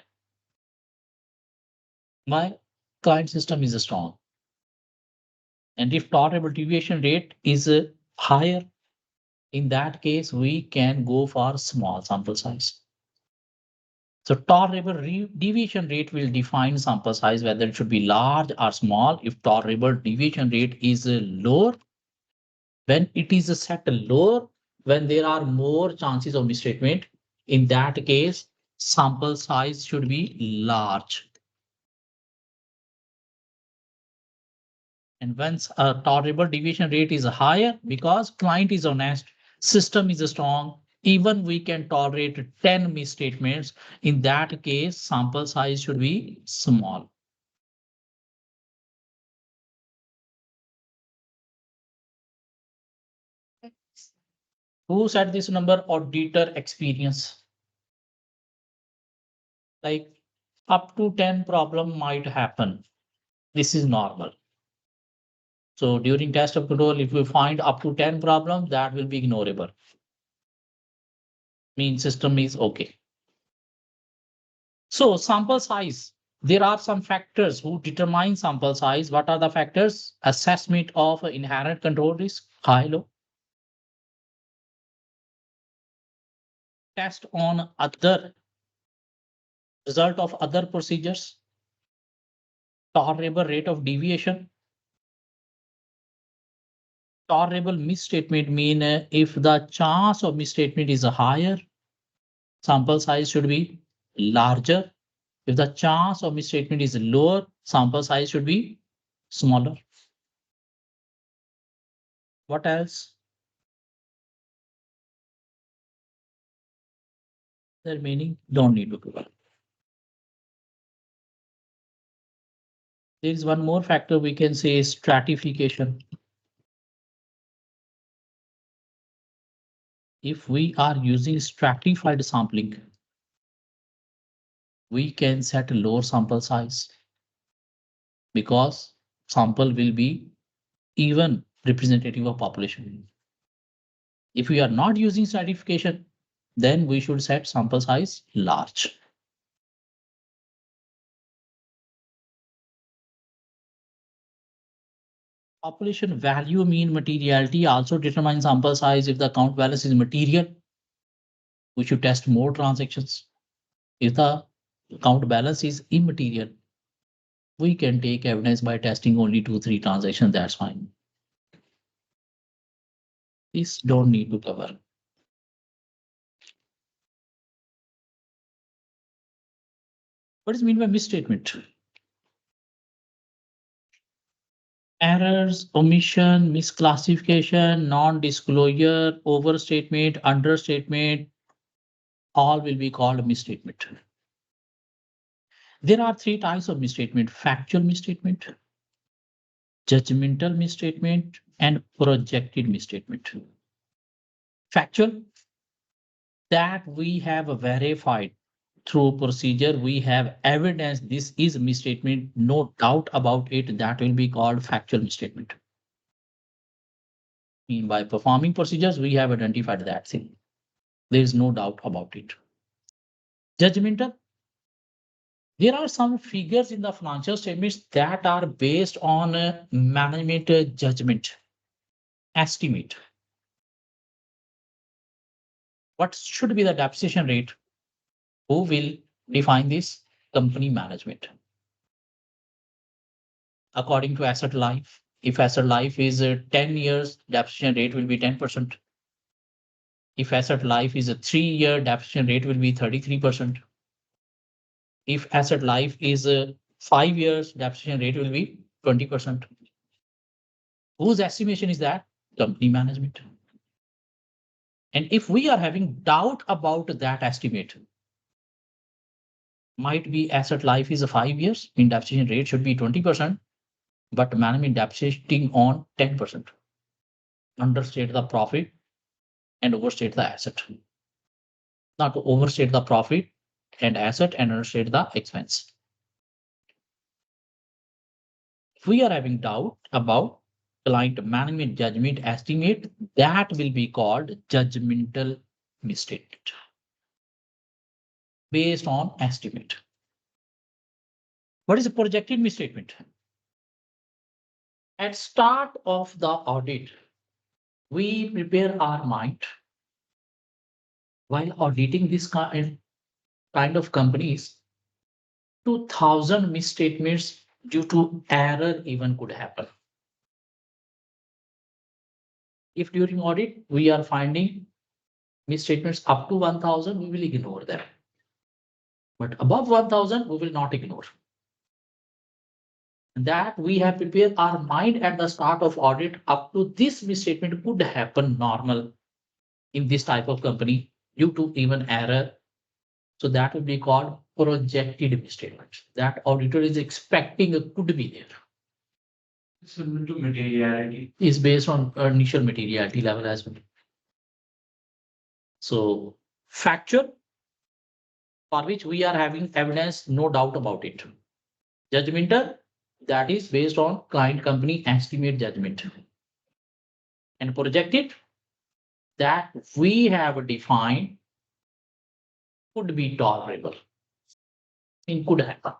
My client system is strong. And if tolerable deviation rate is higher, in that case, we can go for small sample size. So tolerable deviation rate will define sample size, whether it should be large or small. If tolerable deviation rate is lower, when it is set lower, when there are more chances of misstatement, in that case, sample size should be large. And once a tolerable deviation rate is higher, because client is honest, system is strong, even we can tolerate 10 misstatements. In that case, sample size should be small. Who said this number? Auditor experience. Like up to 10 problem might happen. This is normal. So during test of control, if we find up to 10 problems, that will be ignorable. Mean system is okay. So sample size, there are some factors who determine sample size. What are the factors? Assessment of inherent control risk, high, low. Test on other result of other procedures, tolerable rate of deviation. Tolerable misstatement mean if the chance of misstatement is higher, sample size should be larger. If the chance of misstatement is lower, sample size should be smaller. What else? The remaining don't need to cover. There is one more factor we can say, stratification. If we are using stratified sampling, we can set a lower sample size because sample will be even representative of population. If we are not using stratification, then we should set sample size large. Population value mean materiality also determines sample size. If the account balance is material, we should test more transactions. If the account balance is immaterial, we can take evidence by testing only 2-3 transactions. That's fine. This don't need to cover. What is mean by misstatement? Errors, omission, misclassification, non-disclosure, overstatement, understatement, all will be called misstatement. There are 3 types of misstatement: factual misstatement, judgmental misstatement, and projected misstatement. Factual, that we have verified through procedure, we have evidence this is misstatement, no doubt about it, that will be called factual misstatement. Mean by performing procedures, we have identified that thing. There is no doubt about it. Judgmental, There are some figures in the financial statements that are based on management judgment, estimate. What should be the depreciation rate? Who will define this? Company management. According to asset life, if asset life is 10 years, depreciation rate will be 10%. If asset life is a 3-year, depreciation rate will be 33%. If asset life is 5 years, depreciation rate will be 20%. Whose estimation is that? Company management. And if we are having doubt about that estimate, might be asset life is a 5 years, mean depreciation rate should be 20%, but management depreciating on 10%. Understate the profit and overstate the asset. Not to overstate the profit and asset and understate the expense. If we are having doubt about client management judgment estimate, that will be called judgmental misstatement based on estimate. What is a projected misstatement? At start of the audit, we prepare our mind while auditing this kind of companies. 2,000 misstatements due to error even could happen. If during audit we are finding misstatements up to 1,000, we will ignore them. But above 1,000, we will not ignore. That we have prepared our mind at the start of audit up to this misstatement could happen normal in this type of company due to even error. So that would be called projected misstatement. That auditor is expecting it could be there. Similar to materiality. Is based on initial materiality level as well. So factual, for which we are having evidence, no doubt about it. Judgmental, that is based on client company estimate judgment. And projected, that we have defined could be tolerable. It could happen.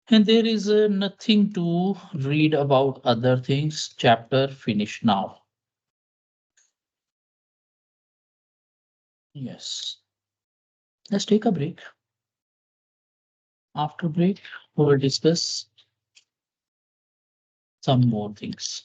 And there is nothing to read about other things. Chapter finished now. Yes. Let's take a break. After break, we will discuss some more things.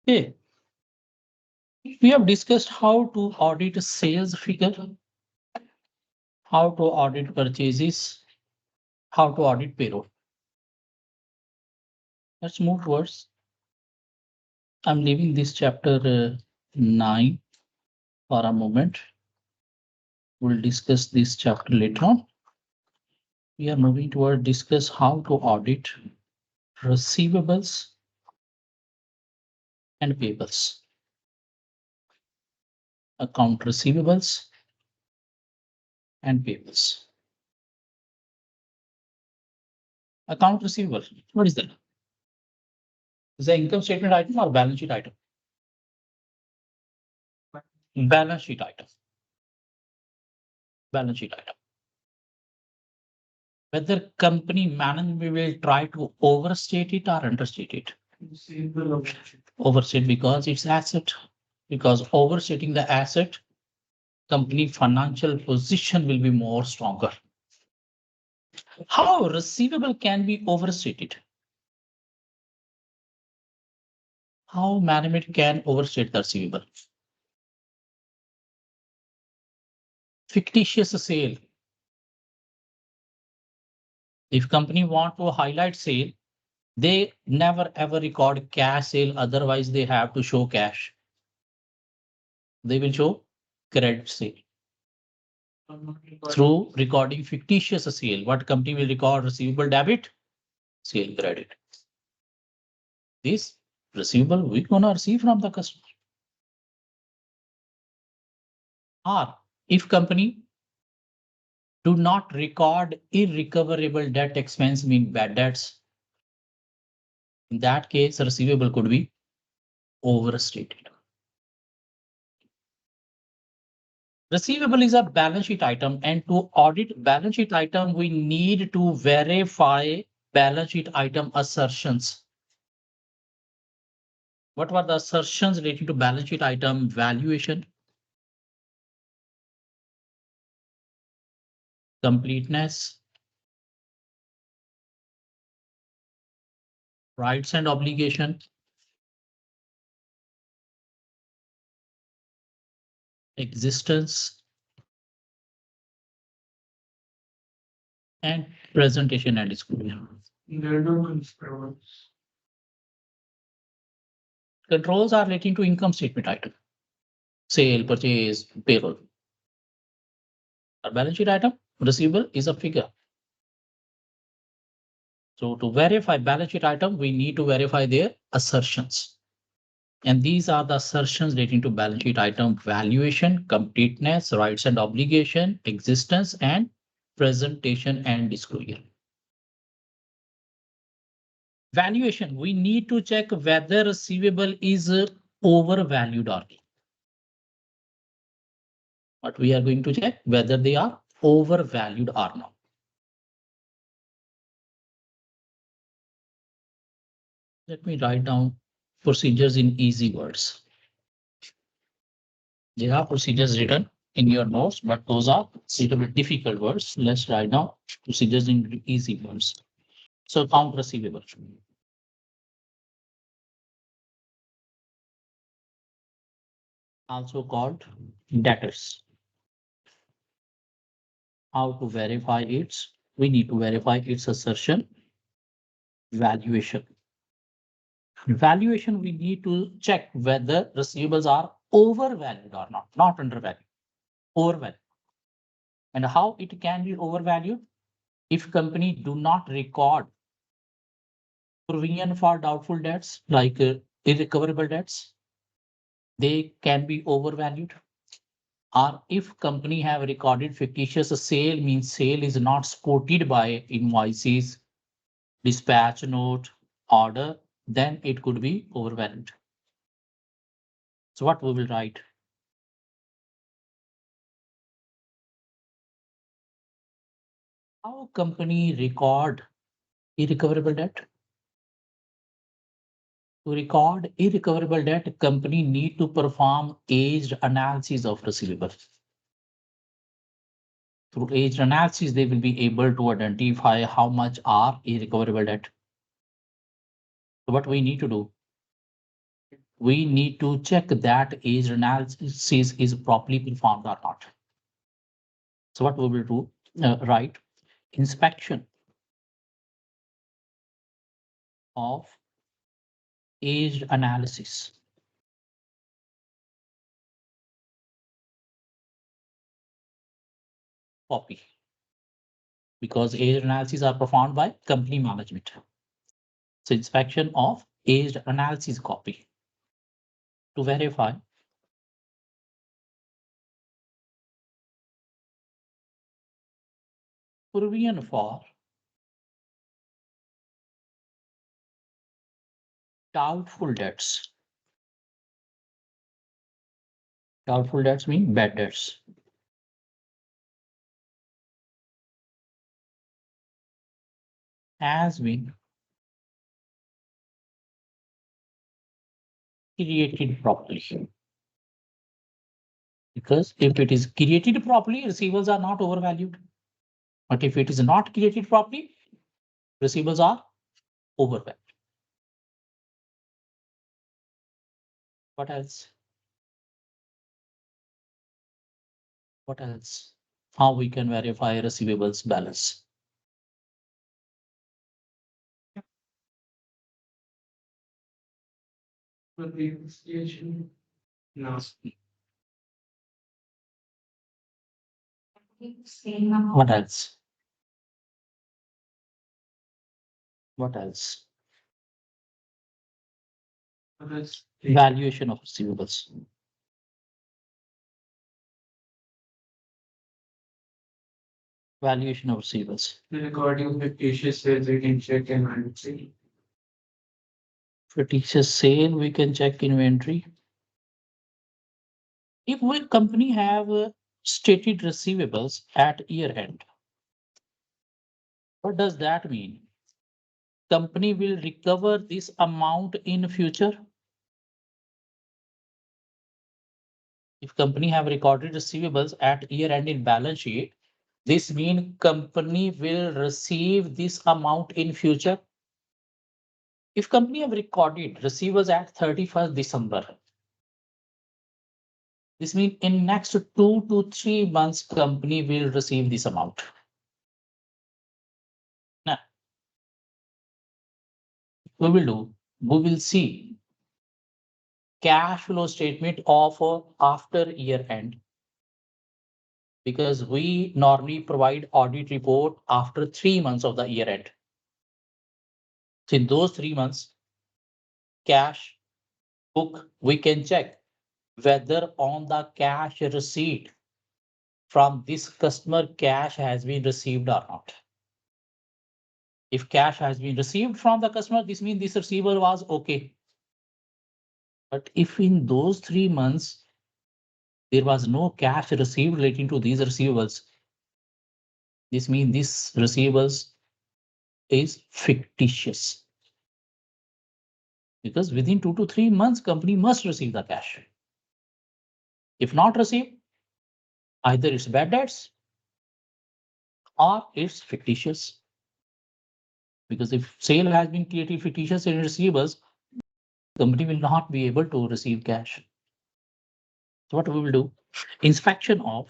Okay. We have discussed how to audit a sales figure, how to audit purchases, how to audit payroll. Let's move towards. I'm leaving this chapter 9 for a moment. We'll discuss this chapter later on. We are moving toward discuss how to audit receivables and payables. Account receivables and payables. Account receivable. What is that? Is the income statement item or balance sheet item? Balance sheet item. Balance sheet item. Whether company management will try to overstate it or understate it. Overstate because it's asset. Because overstating the asset, company financial position will be more stronger. How receivable can be overstated? How management can overstate the receivable? Fictitious sale. If company want to highlight sale, they never ever record cash sale, otherwise they have to show cash. They will show credit sale. Through recording fictitious sale, what company will record? Receivable debit, sale credit. This receivable we gonna receive from the customer. Or if company do not record irrecoverable debt expense, mean bad debts, in that case, receivable could be overstated. Receivable is a balance sheet item, and to audit balance sheet item, we need to verify balance sheet item assertions. What were the assertions related to balance sheet item valuation, completeness, rights and obligation, existence, and presentation and disclosure. Controls are relating to income statement item, sale, purchase, payroll. A balance sheet item, receivable is a figure. So to verify balance sheet item, we need to verify their assertions. And these are the assertions relating to balance sheet item valuation, completeness, rights and obligation, existence, and presentation and disclosure. Valuation, we need to check whether receivable is overvalued or not. But we are going to check whether they are overvalued or not. Let me write down procedures in easy words. There are procedures written in your notes, but those are little bit difficult words. Let's write down procedures in easy words. So account receivable. Also called debtors. How to verify its? We need to verify its assertion. Valuation. Valuation, we need to check whether receivables are overvalued or not, not undervalued, overvalued. And how it can be overvalued? If company do not record provision for doubtful debts, like irrecoverable debts, they can be overvalued. Or if company have recorded fictitious sale, means sale is not supported by invoices, dispatch note, order, then it could be overvalued. So what we will write? How company record irrecoverable debt? To record irrecoverable debt, company need to perform aged analysis of receivables. Through aged analysis, they will be able to identify how much are irrecoverable debt. So what we need to do? we need to check that age analysis is properly performed or not. So what we will do, right, inspection of age analysis. Copy, because age analysis are performed by company management. So inspection of age analysis copy to verify provision for doubtful debts. Doubtful debts mean bad debts. Has been created properly. Because if it is created properly, receivables are not overvalued. But if it is not created properly, receivables are overvalued. What else? What else? How we can verify receivables balance? Reconciliation. No. Same amount. What else? What else? That's Valuation of receivables. Valuation of receivables. the recording of fictitious sales we can check and manage. Fictitious sale, we can check inventory. If a company have stated receivables at year end, what does that mean? Company will recover this amount in future. If company have recorded receivables at year end in balance sheet, this means company will receive this amount in future. If company have recorded receivables at 31st December, this means in next 2 to 3 months, company will receive this amount. Now, we will see cash flow statement of after year end, because we normally provide audit report after 3 months of the year end. So in those 3 months, cash book, we can check whether on the cash receipt from this customer cash has been received or not. If cash has been received from the customer, this means this receiver was okay. But if in those 3 months, there was no cash received relating to these receivables, this means this receivables is fictitious. Because within 2 to 3 months, company must receive the cash. If not received, either it's bad debts or it's fictitious. Because if sale has been created fictitious in receivables, company will not be able to receive cash. So what we will do? Inspection of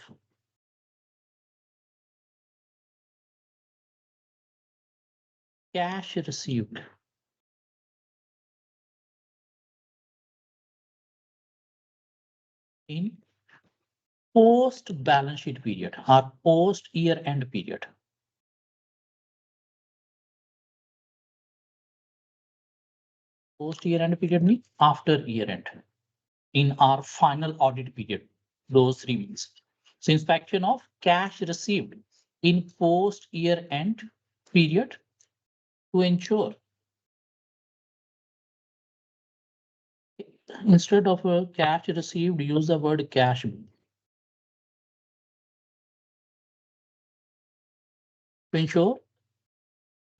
cash received in post balance sheet period or post year end period. Post year end period means after year end, in our final audit period, those 3 means. So inspection of cash received in post year end period to ensure, instead of cash received, use the word cash. To ensure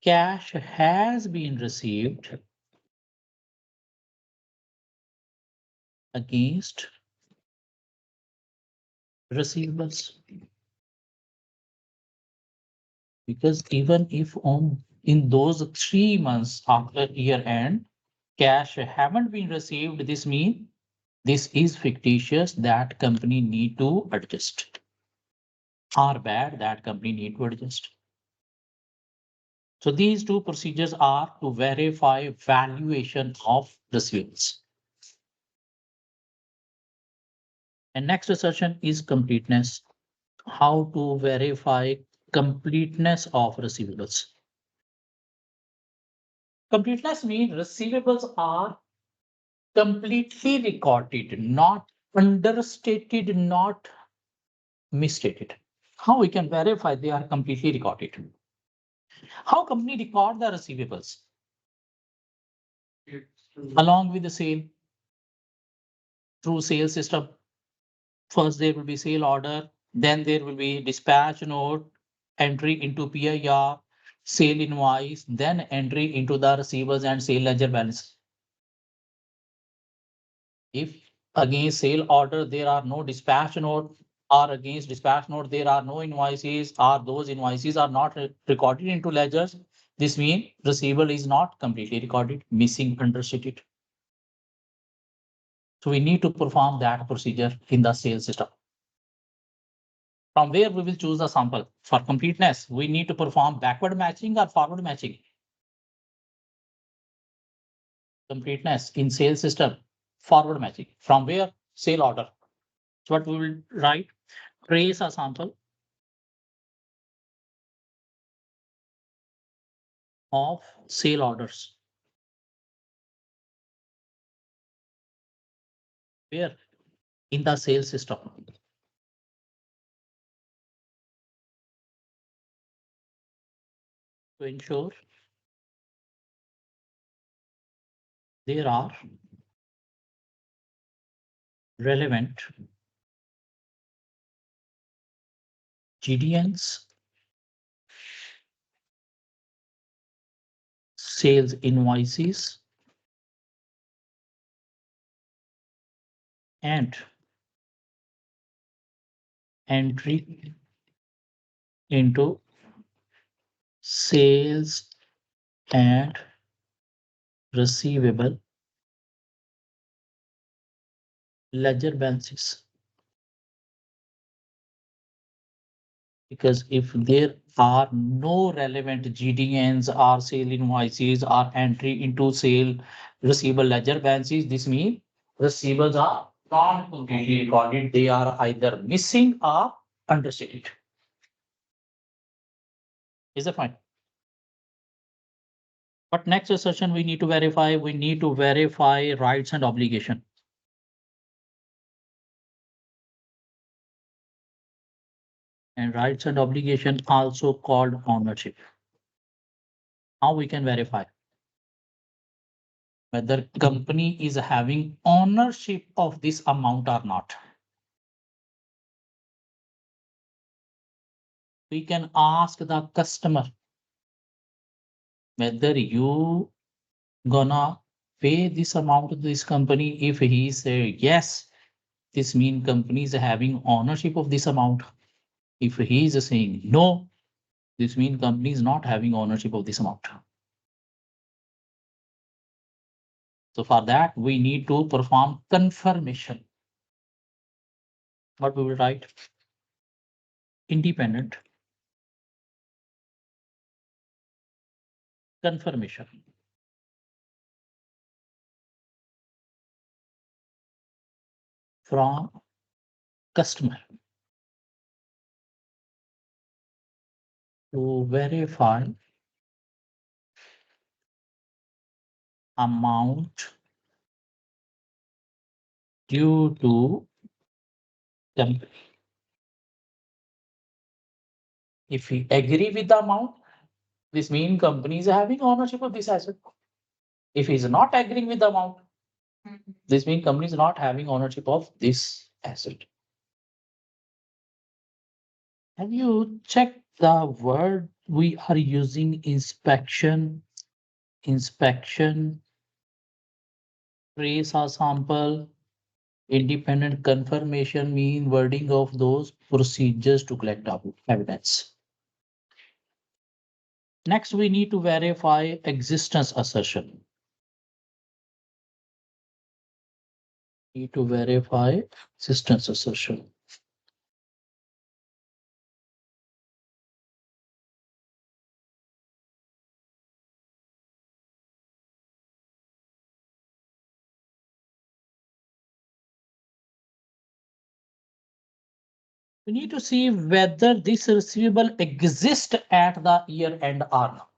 cash has been received against receivables. Because even if in those 3 months after year end, cash haven't been received, this means this is fictitious, that company need to adjust. Or bad, that company need to adjust. So these two procedures are to verify valuation of receivables. And next assertion is completeness. How to verify completeness of receivables. Completeness means receivables are completely recorded, not understated, not misstated. How we can verify they are completely recorded? How company record the receivables? Along with the sale, through sales system. First there will be sale order, then there will be dispatch note, entry into PIR, sale invoice, then entry into the receivables and sale ledger balance. If against sale order there are no dispatch note, or against dispatch note there are no invoices, or those invoices are not recorded into ledgers, this means receivable is not completely recorded, missing, understated. So we need to perform that procedure in the sales system. From where we will choose a sample. For completeness, we need to perform backward matching or forward matching. Completeness in sales system, forward matching. From where? Sale order. So what we will write, trace a sample of sale orders. Where? In the sales system. To ensure there are relevant GDNs, sales invoices, and entry into sales and receivable ledger balances. Because if there are no relevant GDNs or sale invoices or entry into sale receivable ledger balances, this means receivables are not completely recorded. They are either missing or understated. Is that fine? But next assertion we need to verify. We need to verify rights and obligation. And rights and obligation also called ownership. How we can verify whether company is having ownership of this amount or not? We can ask the customer whether you gonna pay this amount to this company. If he say yes, this means company is having ownership of this amount. If he is saying no, this means company is not having ownership of this amount. So for that, we need to perform confirmation. What we will write? Independent confirmation from customer to verify amount due to company. If we agree with the amount, this means company is having ownership of this asset. If he is not agreeing with the amount, this means company is not having ownership of this asset. Have you checked the word we are using? Inspection, trace a sample, independent confirmation mean wording of those procedures to collect evidence. Next, we need to verify existence assertion. Need to verify existence assertion. We need to see whether this receivable exists at the year end or not,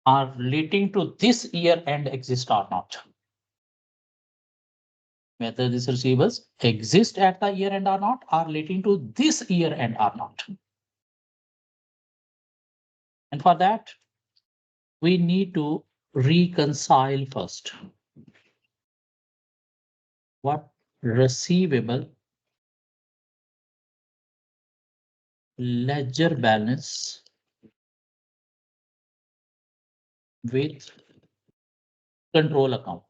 are relating to this year end exist or not. Whether these receivables exist at the year end or not, are relating to this year end or not. And for that, we need to reconcile first. What receivable ledger balance with control account.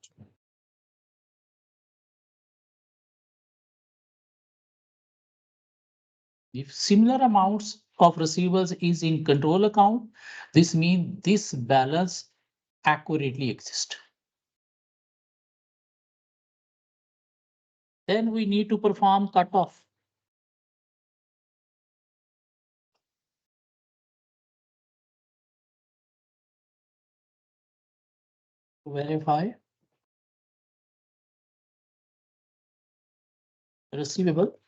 If similar amounts of receivables is in control account, this means this balance accurately exists. Then we need to perform cutoff. To verify receivable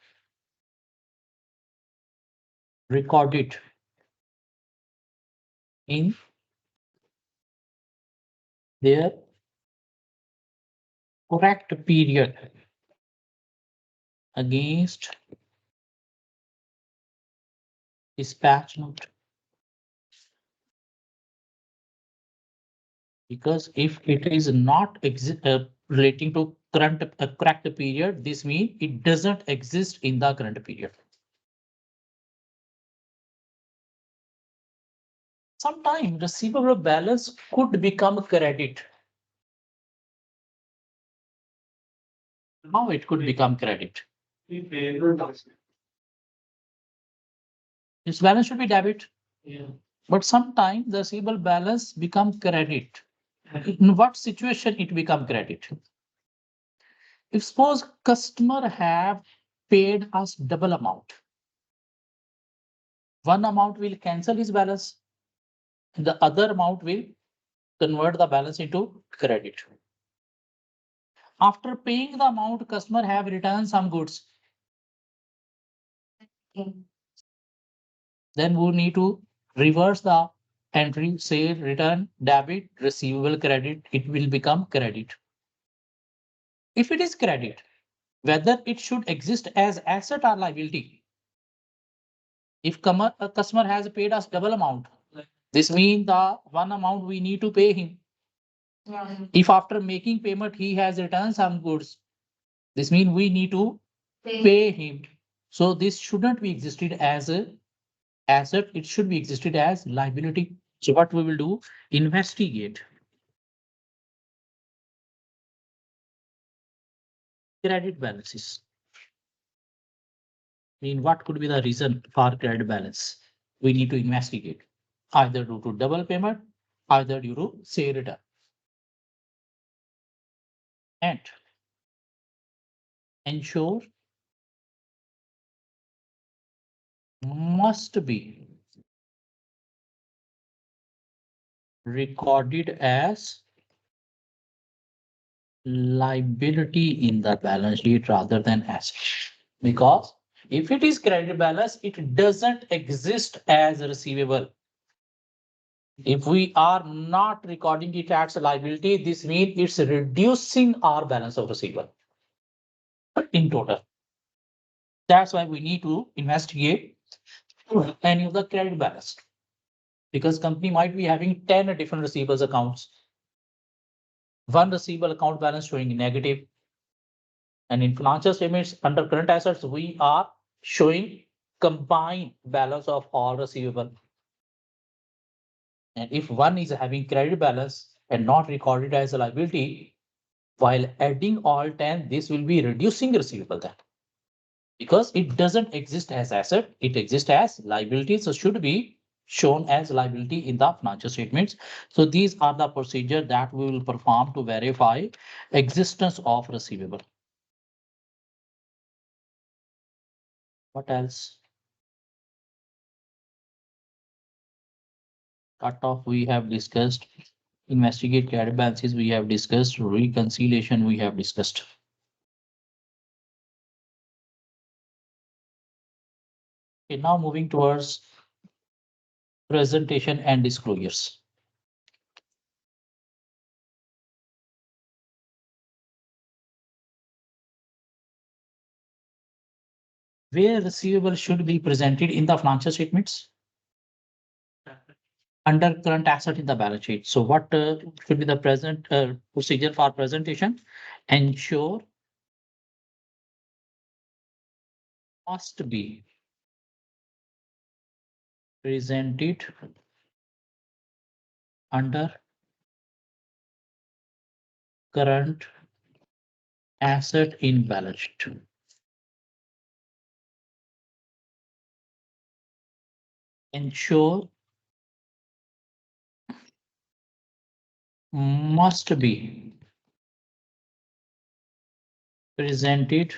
recorded in their correct period against dispatch note. Because if it is not relating to correct period, this means it doesn't exist in the current period. Sometimes receivable balance could become credit. How it could become credit? The payable balance. This balance should be debit, Yeah. but sometimes the receivable balance become credit. In what situation it become credit? If suppose customer have paid us double amount, one amount will cancel his balance, and the other amount will convert the balance into credit. After paying the amount, customer have returned some goods. Okay. Then we need to reverse the entry, say return debit, receivable credit, it will become credit. If it is credit, whether it should exist as asset or liability. If a customer has paid us double amount, this means the one amount we need to pay him. Yeah. If after making payment, he has returned some goods, this means we need to pay him. So this shouldn't be existed as a asset, it should be existed as liability. So what we will do, investigate credit balances. What could be the reason for credit balance? We need to investigate either due to double payment, either due to say return. And ensure must be recorded as liability in the balance sheet rather than asset. Because if it is credit balance, it doesn't exist as a receivable. If we are not recording it as a liability, this means it's reducing our balance of receivable in total. That's why we need to investigate any of the credit balance. Because company might be having 10 different receivables accounts. One receivable account balance showing negative. And in financial statements under current assets, we are showing combined balance of all receivable. And if one is having credit balance and not recorded as a liability, while adding all 10, this will be reducing receivable then. Because it doesn't exist as asset, it exists as liability, so should be shown as liability in the financial statements. So these are the procedure that we will perform to verify existence of receivable. What else? Cutoff we have discussed. Investigate carry balances we have discussed. Reconciliation we have discussed. Okay, now moving towards presentation and disclosures. Where receivable should be presented in the financial statements under current asset in the balance sheet. So what should be the present procedure for presentation? Ensure must be presented under current asset in balance sheet. Ensure must be presented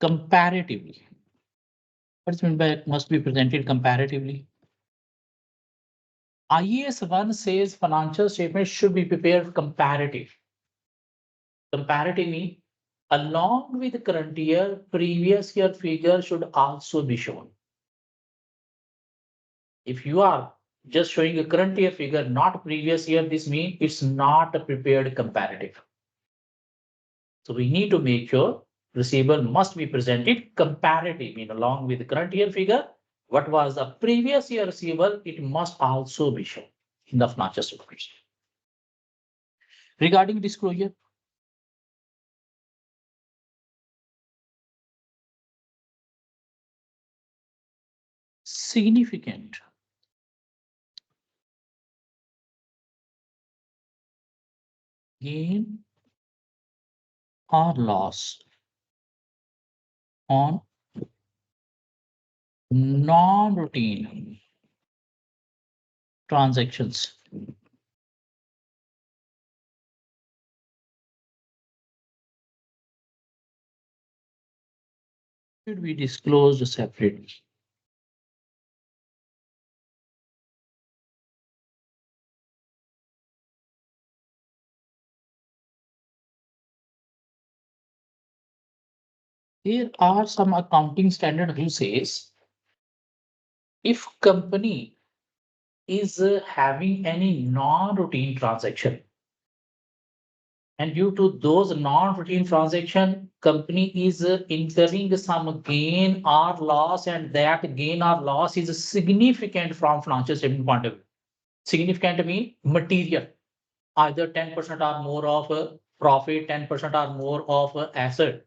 comparatively. What is meant by must be presented comparatively? IAS 1 says financial statements should be prepared comparative. Comparatively, along with the current year, previous year figure should also be shown. If you are just showing a current year figure, not previous year, this means it's not a prepared comparative. So we need to make sure receivable must be presented comparative, mean along with the current year figure, what was the previous year receivable, it must also be shown in the financial statements. Regarding disclosure, significant gain or loss on non-routine transactions should be disclosed separately. There are some accounting standard who says if company is having any non-routine transaction, and due to those non-routine transaction, company is incurring some gain or loss, and that gain or loss is significant from financial statement point of view. Significant mean material, either 10% or more of profit, 10% or more of asset.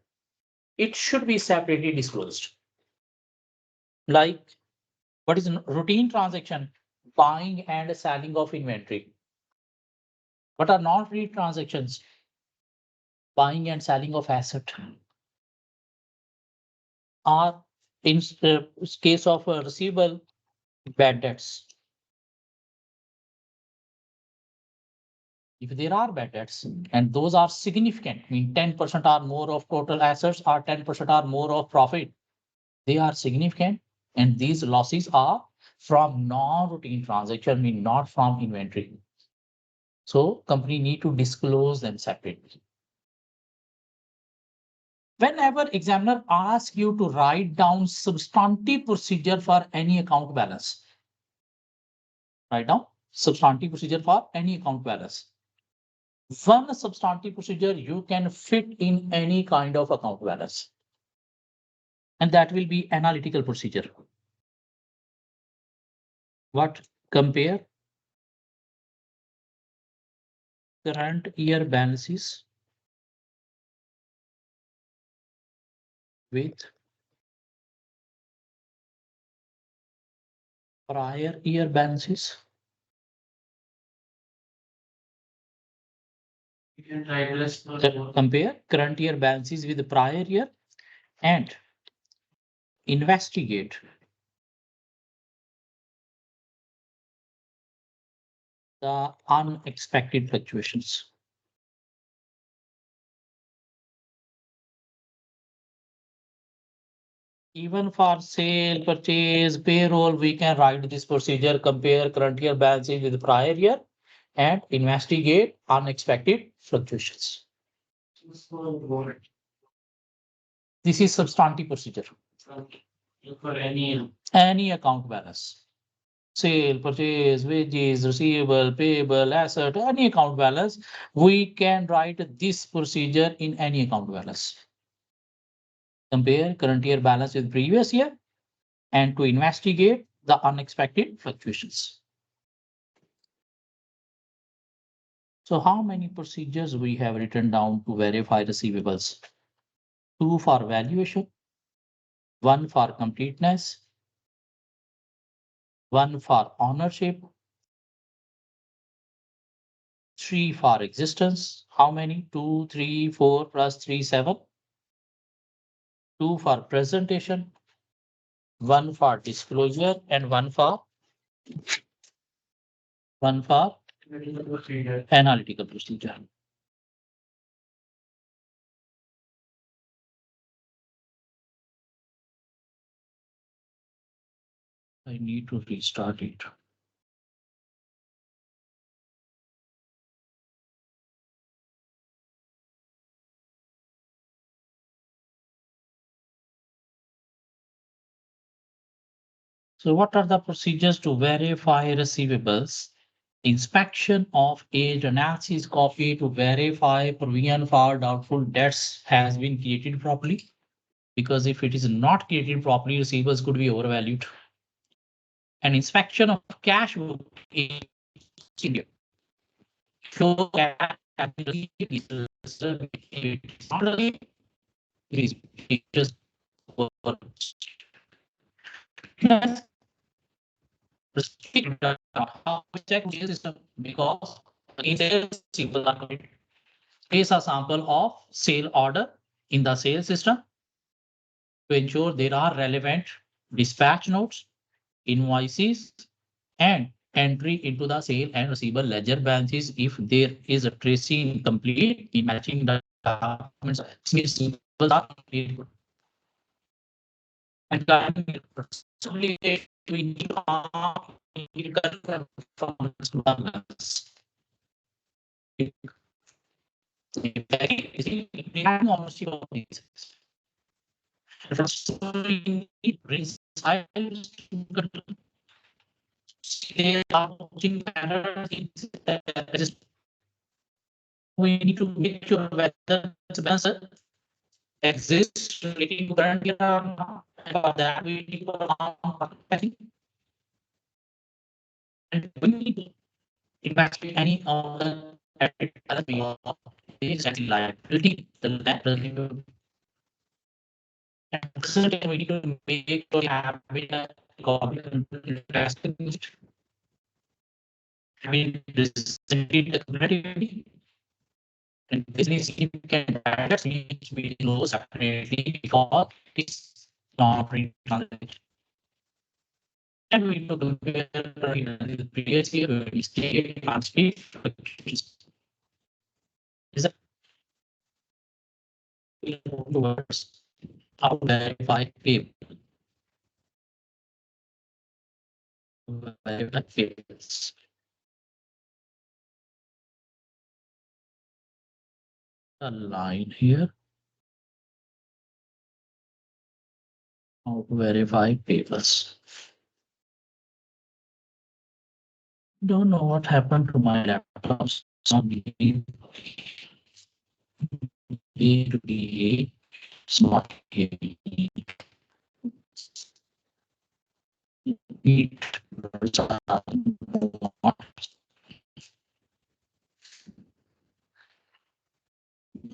It should be separately disclosed. Like what is routine transaction? Buying and selling of inventory. What are non-routine transactions? Buying and selling of asset. Or in case of receivable, bad debts. If there are bad debts and those are significant, mean 10% or more of total assets or 10% or more of profit, they are significant, and these losses are from non-routine transaction, mean not from inventory. So company need to disclose them separately. Whenever examiner asks you to write down substantive procedure for any account balance, write down substantive procedure for any account balance. One substantive procedure you can fit in any kind of account balance, and that will be analytical procedure. What? Compare current year balances with prior year balances. You can try to list Compare current year balances with the prior year and investigate the unexpected fluctuations. Even for sale, purchase, payroll, we can write this procedure, compare current year balances with prior year and investigate unexpected fluctuations. This is substantive procedure. For any. Any account balance. Sale, purchase, wages, receivable, payable, asset, any account balance, we can write this procedure in any account balance. Compare current year balance with previous year and to investigate the unexpected fluctuations. So how many procedures we have written down to verify receivables? 2 for valuation, 1 for completeness, 1 for ownership, 3 for existence. How many? 2, 3, 4 plus 3, 7. 2 for presentation, 1 for disclosure, and 1 for analytical procedure. I need to restart it. So what are the procedures to verify receivables? Inspection of age analysis copy to verify provision for doubtful debts has been created properly. Because if it is not created properly, receivables could be overvalued. An inspection of cash book in India. Show cash is not received, it is just restrict how we check the system because in sales people are committed. Place a sample of sale order in the sales system to ensure there are relevant dispatch notes, invoices, and entry into the sale and receivable ledger balances if there is a tracing complete in matching the documents. Receivables are complete. And possibly we need to confirm performance to balance. Ownership of these. They are watching patterns. We need to make sure whether this balance exists relating to current year or not. And for that, we need to perform. And we need to investigate any of the liability, the net revenue. And certainly we need to make sure we have a copy testing. I mean, this is the community. And business significant that means we know separately because it's not transaction. And we know compare the previous year we stated transcript is a towards how to verify payment. Verify payments. A line here. How to verify payments. Don't know what happened to my laptop. Some to be smart it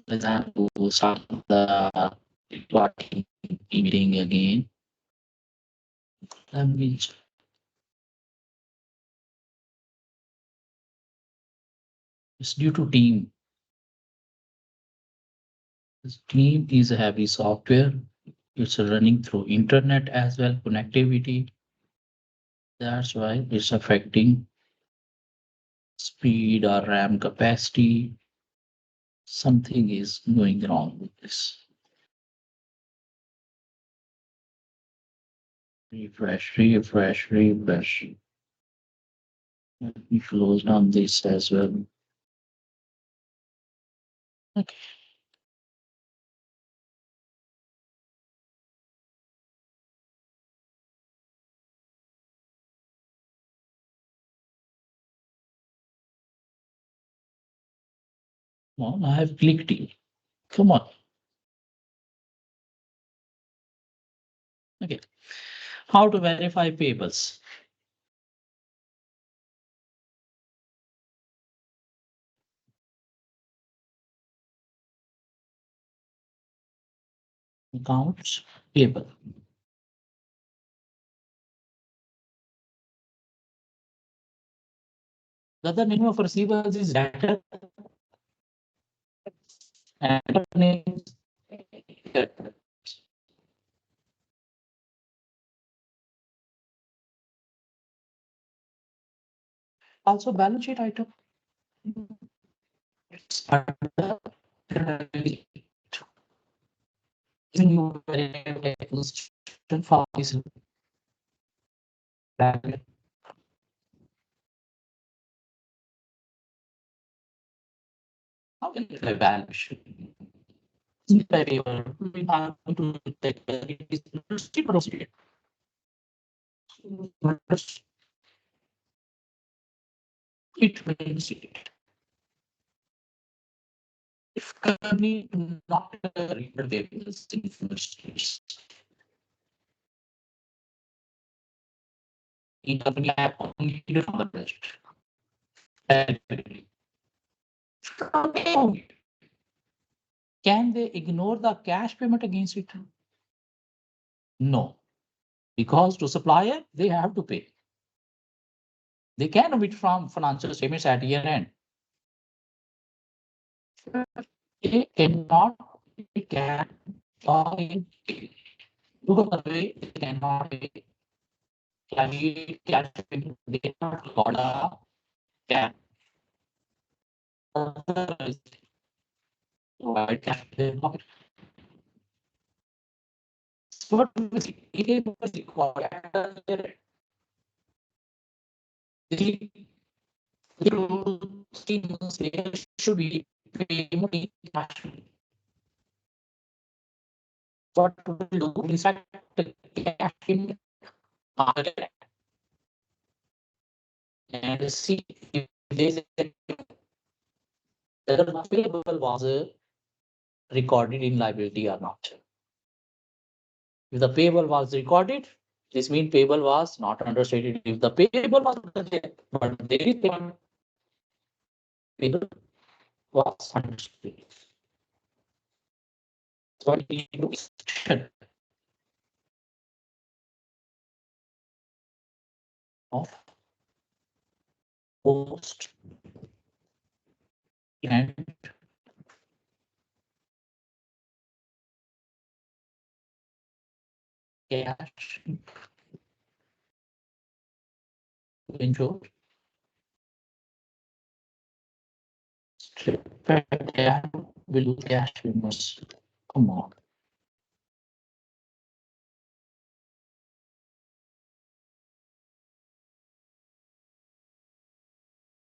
for example, start the party meeting again. Let me it's due to team. This team is a heavy software. It's running through internet as well, connectivity. That's why it's affecting speed or RAM capacity. Something is going wrong with this. Refresh, refresh, refresh. Let me close down this as well. Okay. Well, I have clicked it. Come on. Okay. How to verify payables? Accounts payable. The other name of receivables is debtor and name is credit. Also balance sheet item. It's under credit. You verify institution for this bracket. How can I balance sheet? Since by paper, we have to take it is reciprocity. It means it. If company not readable in first case, in company have only from the budget. Can they ignore the cash payment against it? No, because to supplier they have to pay. They can omit from financial statements at year end. They cannot, they can, or look at the way they cannot pay cash payment. They cannot record a cash. Provide cash payment. What it was required. The there should be payment in cash. What will do is that the cash in market and see if there's a whether the payable was recorded in liability or not. If the payable was recorded, this means payable was not understated. If the payable was there, but there is payment, payable was understated. So we need to exception of post and cash to ensure strip cash will cash payments. Come on.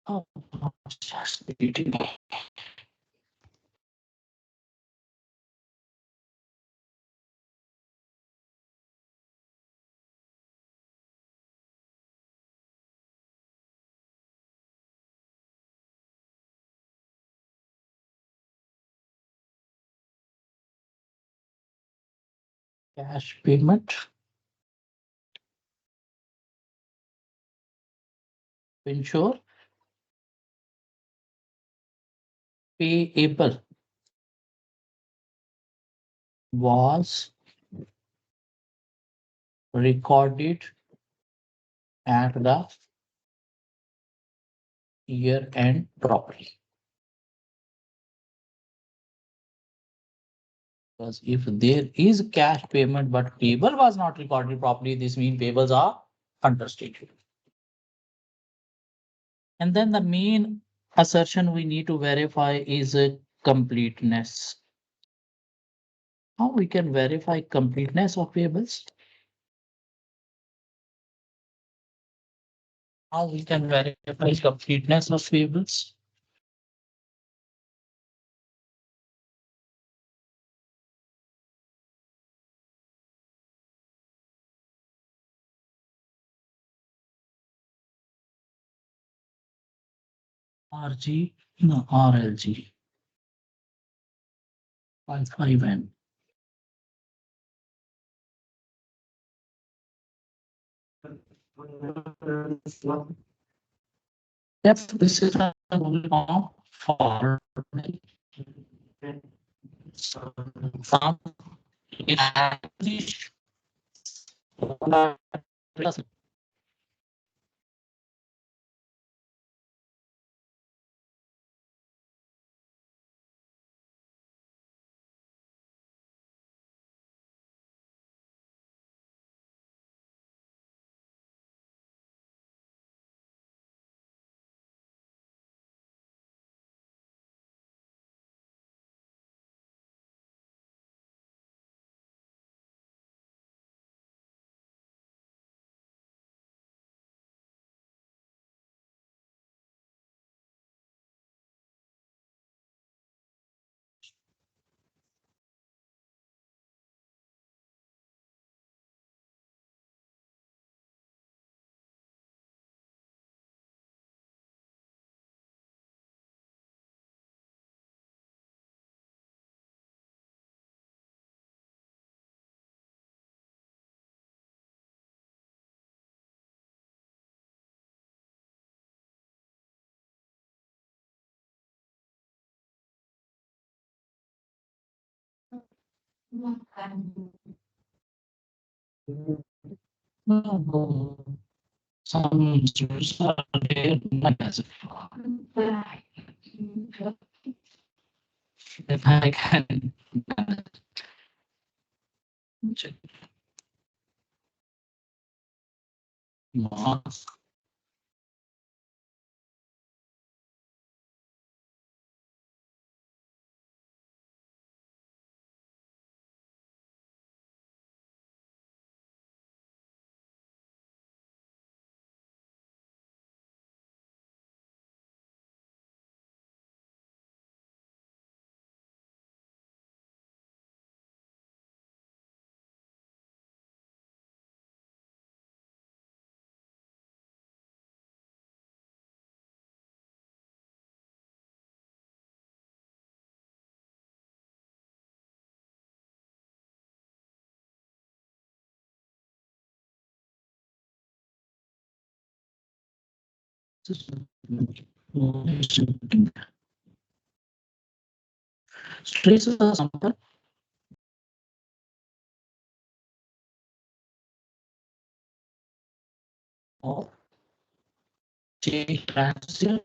Oh, just deleting cash payment to ensure payable was recorded at the year end properly. Because if there is cash payment but payable was not recorded properly, this means payables are understated. And then the main assertion we need to verify is a completeness. How we can verify completeness of payables? How we can verify completeness of payables? RG, no, RLG. 5N. Yep, this is a Google form for some some students are there. If I can check marks. Trace a sample of J transition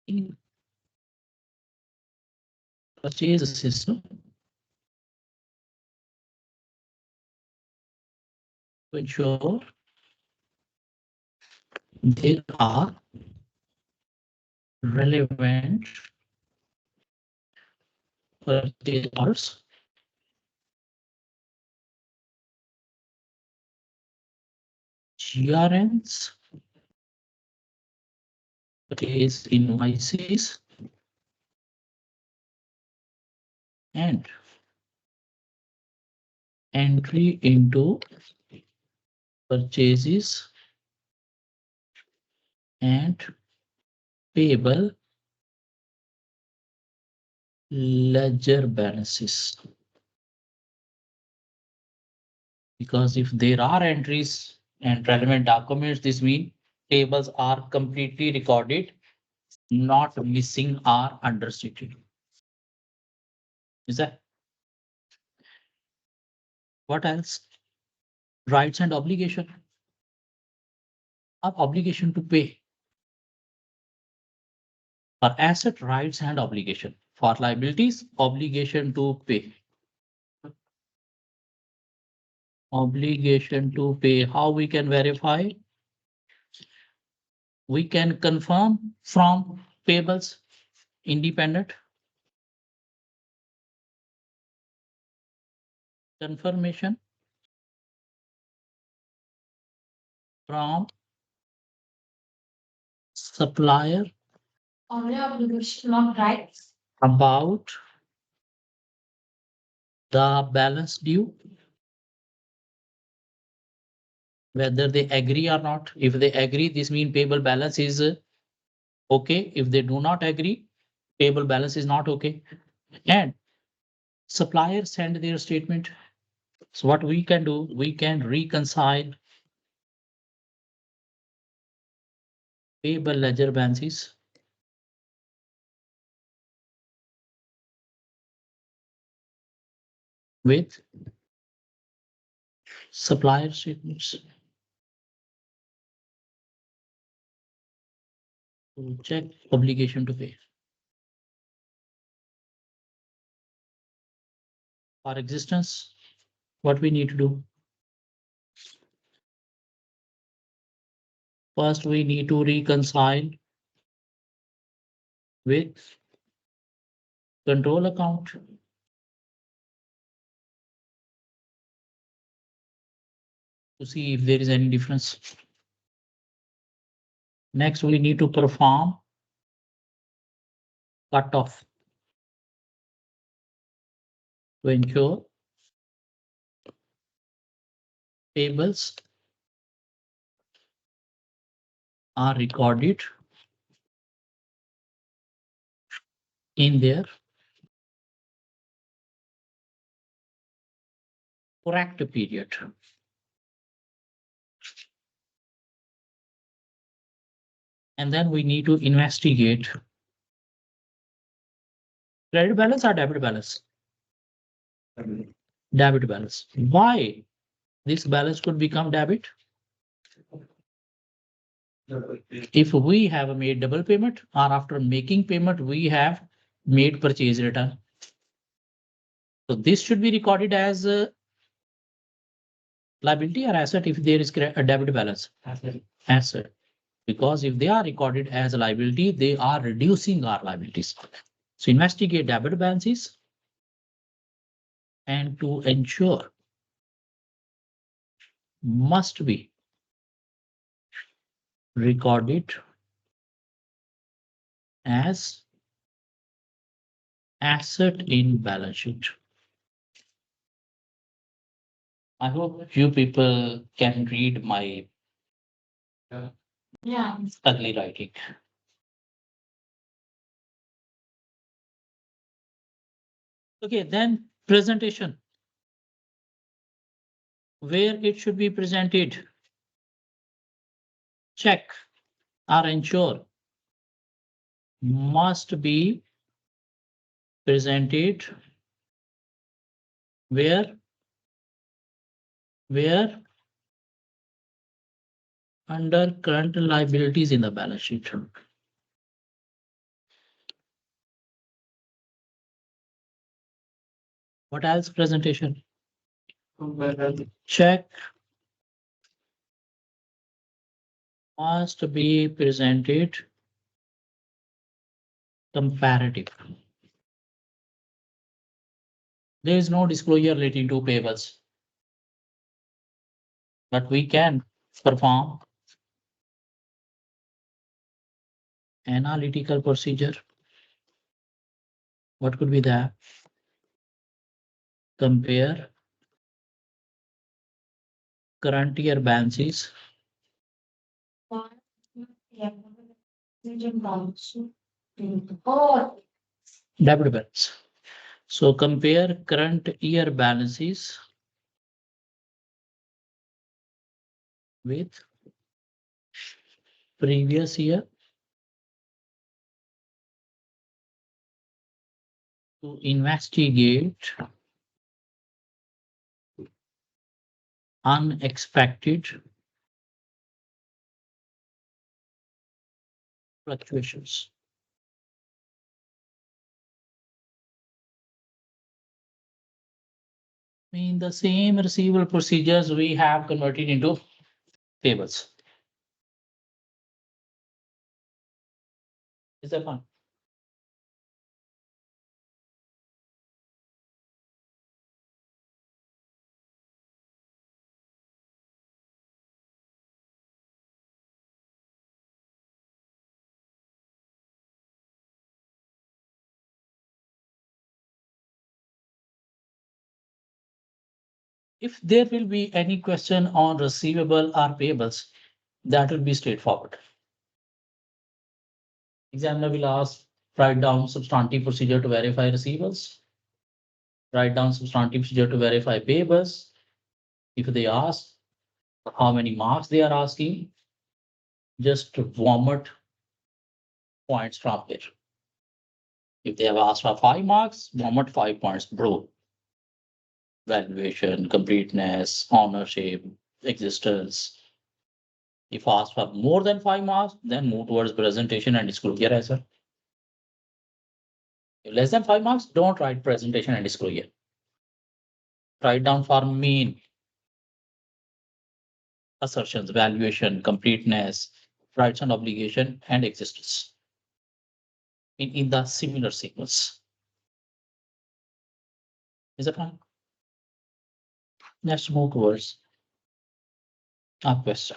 in purchase system to ensure there are relevant purchase orders, GRNs, purchase invoices, and entry into purchases and payable ledger balances. Because if there are entries and relevant documents, this means tables are completely recorded, not missing or understated. Is that what else? Rights and obligation. Of obligation to pay. For asset, rights and obligation. For liabilities, obligation to pay. Obligation to pay. How we can verify? We can confirm from payables independent. confirmation from supplier Only obligation, not rights. about the balance due, whether they agree or not. If they agree, this means payable balance is okay. If they do not agree, payable balance is not okay. And supplier send their statement. So what we can do, we can reconcile payable ledger balances with supplier statements to check obligation to pay. For existence, what we need to do? First, we need to reconcile with control account. To see if there is any difference. Next, we need to perform cutoff to ensure tables are recorded in their correct period. And then we need to investigate credit balance or debit balance. Debit balance. Why this balance could become debit? If we have made double payment or after making payment, we have made purchase return. So this should be recorded as a liability or asset if there is a debit balance. Asset. Because if they are recorded as a liability, they are reducing our liabilities. So investigate debit balances and to ensure must be recorded as asset in balance sheet. I hope you people can read my Yeah. ugly writing. Okay, then presentation. Where it should be presented. Check or ensure must be presented where under current liabilities in the balance sheet. What else presentation? Check must be presented comparative. There is no disclosure relating to payables, but we can perform analytical procedure. What could be that? Compare current year balances Oh, debit balance. So compare current year balances with previous year to investigate unexpected fluctuations. In the same receivable procedures we have converted into tables. Is that fun? If there will be any question on receivable or payables, that will be straightforward. Examiner will ask, write down substantive procedure to verify receivables, write down substantive procedure to verify payables. If they ask how many marks they are asking, just vomit points from there. If they have asked for 5 marks, vomit 5 points, bro. Valuation, completeness, ownership, existence. If asked for more than 5 marks, then move towards presentation and disclosure as well. If less than 5 marks, don't write presentation and disclosure. Write down for main assertions, valuation, completeness, rights and obligation, and existence in the similar sequence. Is that fine? Let's move towards our question.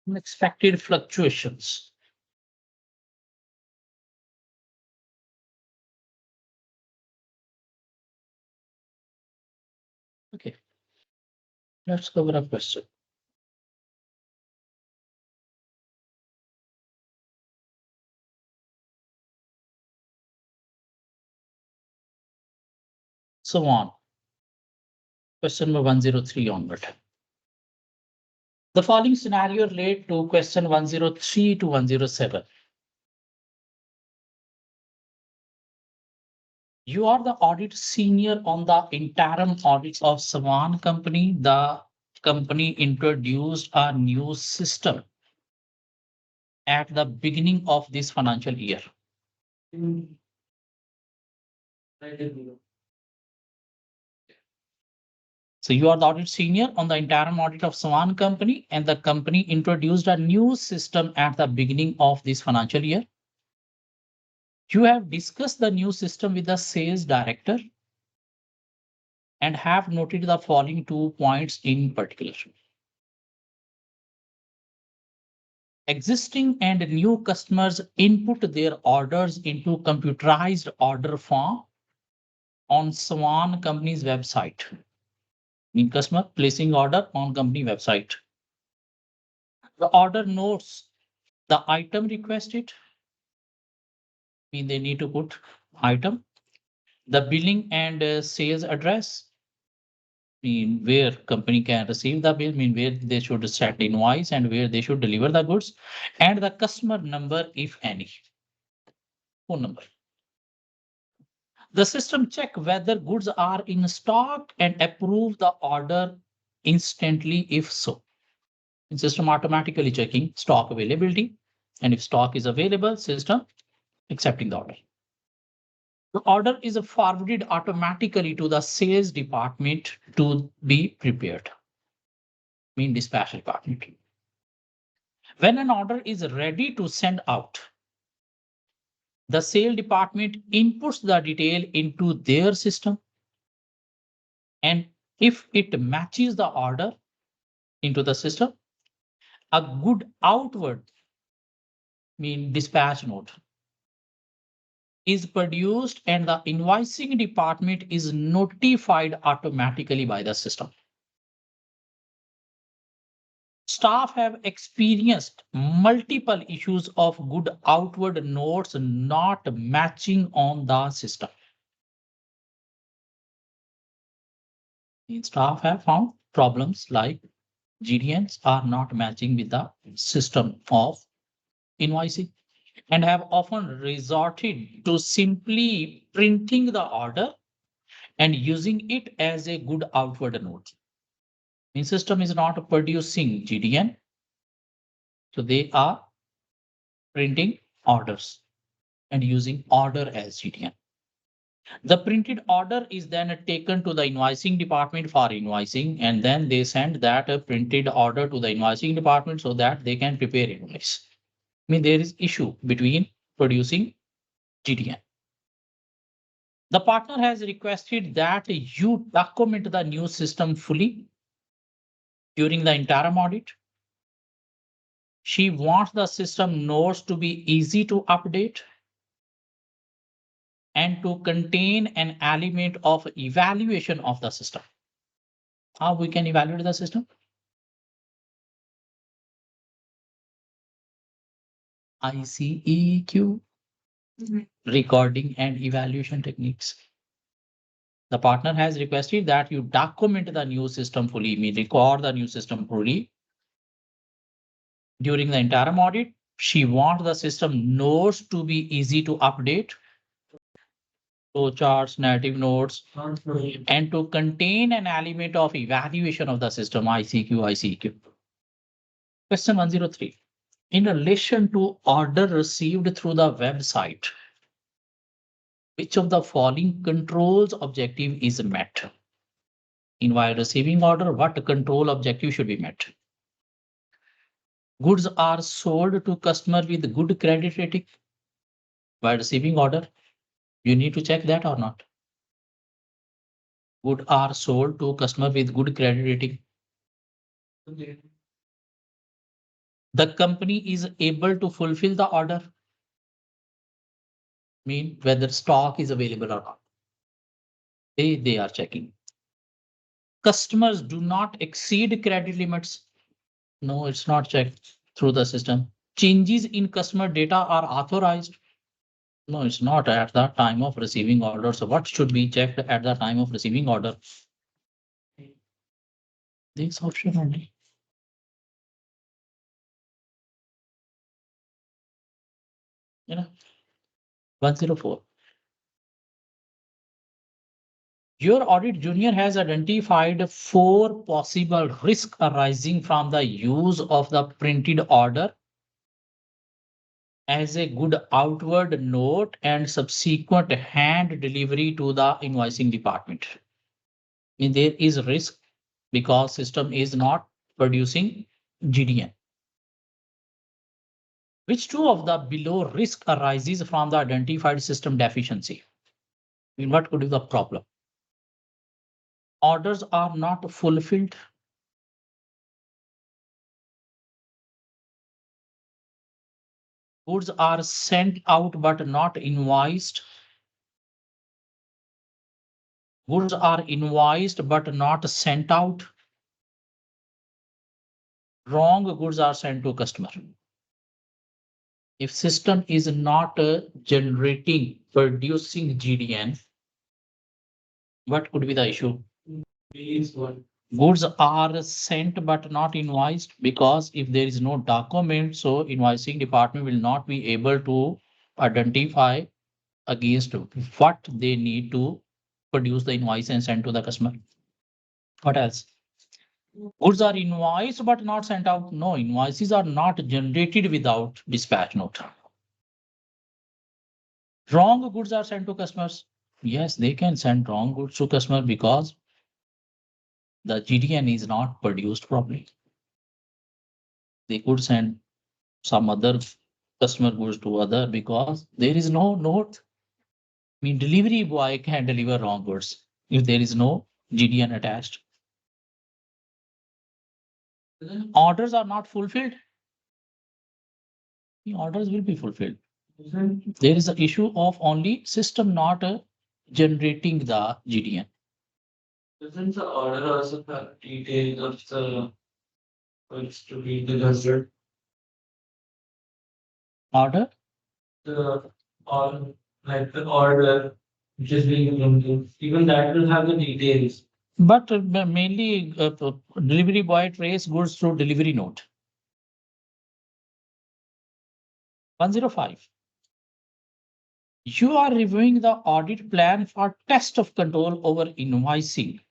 Unexpected fluctuations. Okay, let's cover a question. So on. Question number 103 onward. The following scenario relate to question 103 to 107. You are the audit senior on the interim audits of Savan company. The company introduced a new system at the beginning of this financial year. So you are the audit senior on the interim audit of Savan company, and the company introduced a new system at the beginning of this financial year. You have discussed the new system with the sales director and have noted the following 2 points in particular. Existing and new customers input their orders into computerized order form on Swan company's website. In customer placing order on company website. The order notes the item requested. Mean they need to put item. The billing and sales address. Mean where company can receive the bill, mean where they should set invoice and where they should deliver the goods, and the customer number if any. Phone number. The system check whether goods are in stock and approve the order instantly if so. The system automatically checking stock availability, and if stock is available, system accepting the order. The order is forwarded automatically to the sales department to be prepared. Mean dispatch department. When an order is ready to send out, the sale department inputs the detail into their system, and if it matches the order into the system, a good outward mean dispatch note is produced and the invoicing department is notified automatically by the system. Staff have experienced multiple issues of good outward notes not matching on the system. Staff have found problems like GDNs are not matching with the system of invoicing and have often resorted to simply printing the order and using it as a good outward note. The system is not producing GDN, so they are printing orders and using order as GDN. The printed order is then taken to the invoicing department for invoicing, and then they send that printed order to the invoicing department so that they can prepare invoice. I mean, there is issue between producing GTN. The partner has requested that you document the new system fully during the interim audit. She wants the system notes to be easy to update and to contain an element of evaluation of the system. How we can evaluate the system? ICEQ, recording and evaluation techniques. The partner has requested that you document the new system fully, mean record the new system fully. During the interim audit, she wants the system notes to be easy to update, flow charts, narrative notes, and to contain an element of evaluation of the system, ICQ. Question 103. In relation to order received through the website, which of the following controls objective is met? In while receiving order, what control objective should be met? Goods are sold to customer with good credit rating. While receiving order, you need to check that or not. Goods are sold to customer with good credit rating. The company is able to fulfill the order. Mean whether stock is available or not. They are checking. Customers do not exceed credit limits. No, it's not checked through the system. Changes in customer data are authorized. No, it's not at the time of receiving order. So what should be checked at the time of receiving order? This option only. You know, 104. Your audit junior has identified 4 possible risks arising from the use of the printed order as a good outward note and subsequent hand delivery to the invoicing department. And there is risk because system is not producing GDN. Which two of the below risk arises from the identified system deficiency? I mean, what could be the problem? Orders are not fulfilled. Goods are sent out but not invoiced. Goods are invoiced but not sent out. Wrong goods are sent to customer. If system is not generating, producing GDN, what could be the issue? Goods are sent but not invoiced because if there is no document, so invoicing department will not be able to identify against what they need to produce the invoice and send to the customer. What else? Goods are invoiced but not sent out. No, invoices are not generated without dispatch note. Wrong goods are sent to customers. Yes, they can send wrong goods to customer because the GDN is not produced properly. They could send some other customer goods to other because there is no note. I mean, delivery boy can deliver wrong goods if there is no GDN attached. Orders are not fulfilled. The orders will be fulfilled. There is an issue of only system not generating the GDN. Doesn't the order also have details of the goods to be delivered? Order? The or like the order which is being printed, even that will have the details. But mainly delivery boy trace goods through delivery note. 105. You are reviewing the audit plan for test of control over invoicing,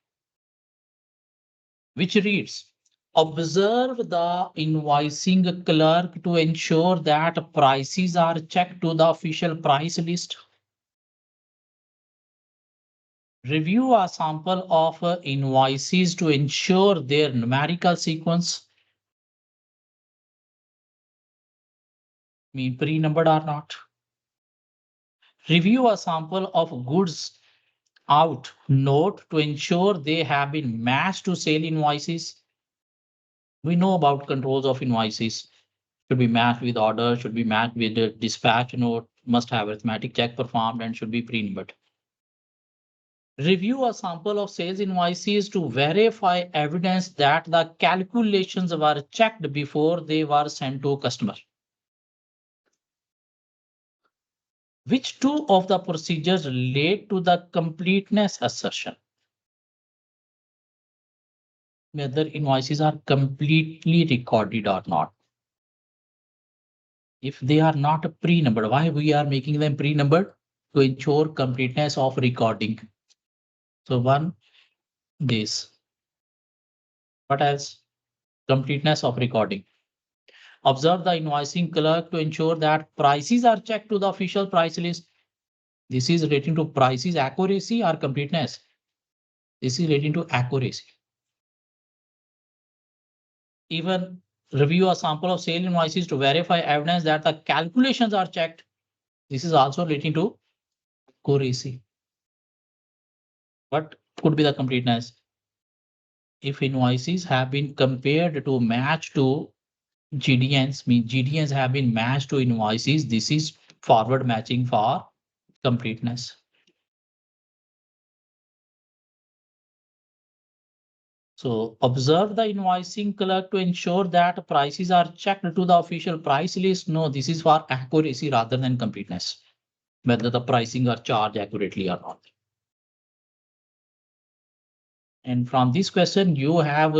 which reads, observe the invoicing clerk to ensure that prices are checked to the official price list. Review a sample of invoices to ensure their numerical sequence, mean pre-numbered or not. Review a sample of goods out note to ensure they have been matched to sale invoices. We know about controls of invoices. Should be matched with order, should be matched with the dispatch note, must have arithmetic check performed, and should be pre-numbered. Review a sample of sales invoices to verify evidence that the calculations were checked before they were sent to customer. Which two of the procedures relate to the completeness assertion? Whether invoices are completely recorded or not. If they are not pre-numbered, why we are making them pre-numbered? To ensure completeness of recording. So one, this. What else? Completeness of recording. Observe the invoicing clerk to ensure that prices are checked to the official price list. This is relating to prices accuracy or completeness. This is relating to accuracy. Even review a sample of sale invoices to verify evidence that the calculations are checked. This is also relating to accuracy. What could be the completeness? If invoices have been compared to match to GDNs, means GDNs have been matched to invoices, this is forward matching for completeness. So observe the invoicing clerk to ensure that prices are checked to the official price list. No, this is for accuracy rather than completeness, whether the pricing are charged accurately or not. And from this question, you have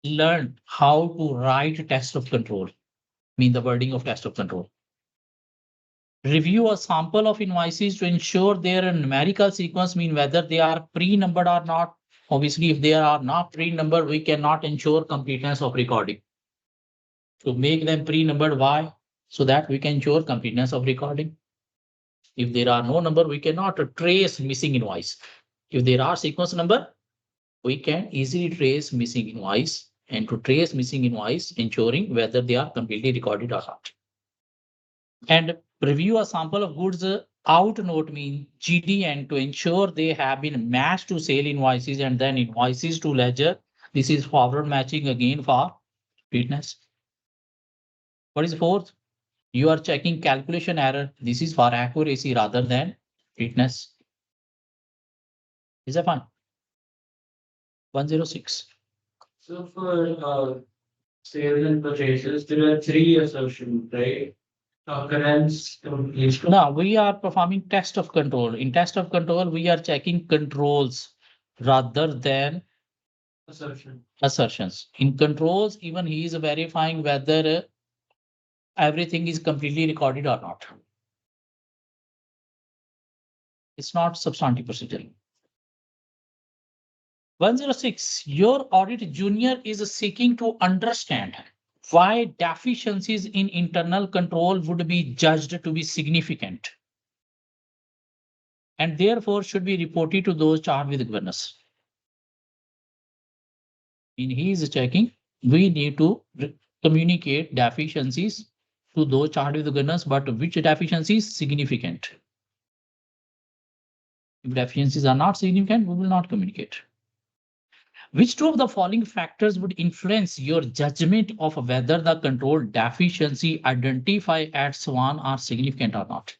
learned how to write test of control, mean the wording of test of control. Review a sample of invoices to ensure their numerical sequence, mean whether they are pre-numbered or not. Obviously, if they are not pre-numbered, we cannot ensure completeness of recording. To make them pre-numbered, why? So that we can ensure completeness of recording. If there are no number, we cannot trace missing invoice. If there are sequence number, we can easily trace missing invoice, and to trace missing invoice, ensuring whether they are completely recorded or not. And review a sample of goods out note, mean GDN, to ensure they have been matched to sale invoices and then invoices to ledger. This is forward matching again for completeness. What is fourth? You are checking calculation error. This is for accuracy rather than completeness. Is that fine? 106. So for sales and purchases, there are three assertions, right? Occurrence, completion. Now we are performing test of control. In test of control, we are checking controls rather than assertions. In controls, even he is verifying whether everything is completely recorded or not. It's not substantive procedure. 106. Your audit junior is seeking to understand why deficiencies in internal control would be judged to be significant and therefore should be reported to those charged with governance. In he is checking, we need to communicate deficiencies to those charged with governance, but which deficiency is significant. If deficiencies are not significant, we will not communicate. Which two of the following factors would influence your judgment of whether the control deficiency identified at SWAN are significant or not?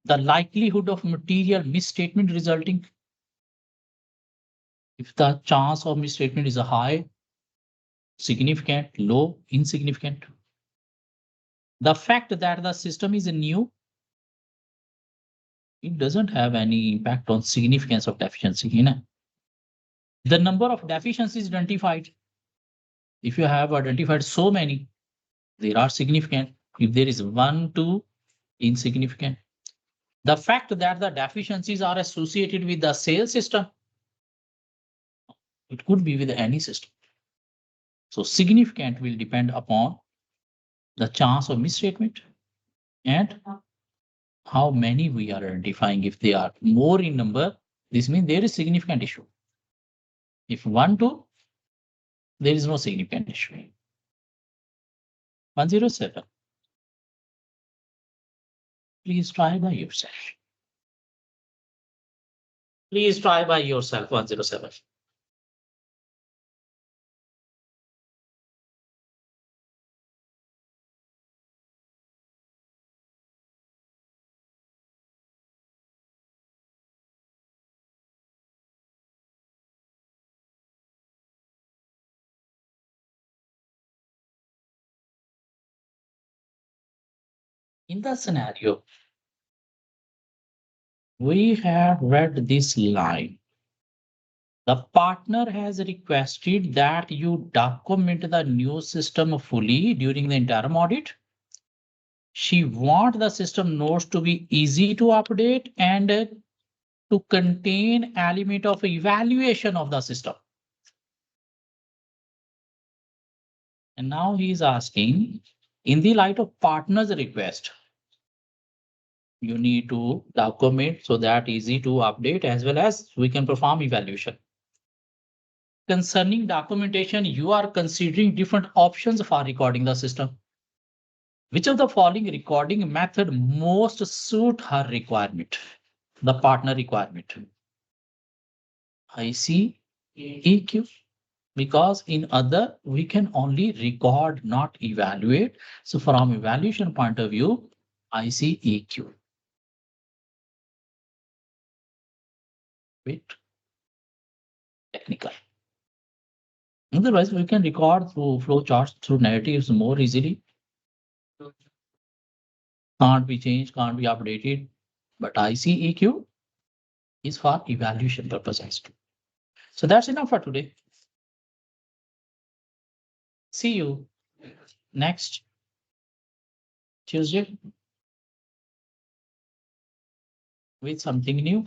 The likelihood of material misstatement resulting. If the chance of misstatement is high, significant, low, insignificant. The fact that the system is new, it doesn't have any impact on significance of deficiency. You know? The number of deficiencies identified. If you have identified so many, they are significant. If there is one, two, insignificant. The fact that the deficiencies are associated with the sales system, it could be with any system. So significant will depend upon the chance of misstatement and how many we are identifying. If they are more in number, this means there is significant issue. If 1, 2, there is no significant issue. 107. Please try by yourself. Please try by yourself, 107. In the scenario, we have read this line. The partner has requested that you document the new system fully during the interim audit. She wants the system notes to be easy to update and to contain element of evaluation of the system. And now he is asking, in the light of partner's request, you need to document so that easy to update as well as we can perform evaluation. Concerning documentation, you are considering different options for recording the system. Which of the following recording method most suit her requirement? The partner requirement. I see EQ, because in other we can only record, not evaluate. So from evaluation point of view, I see EQ. Bit technical. Otherwise, we can record through flow charts, through narratives more easily. Can't be changed, can't be updated. But ICEQ is for evaluation purposes. So that's enough for today. See you next Tuesday with something new.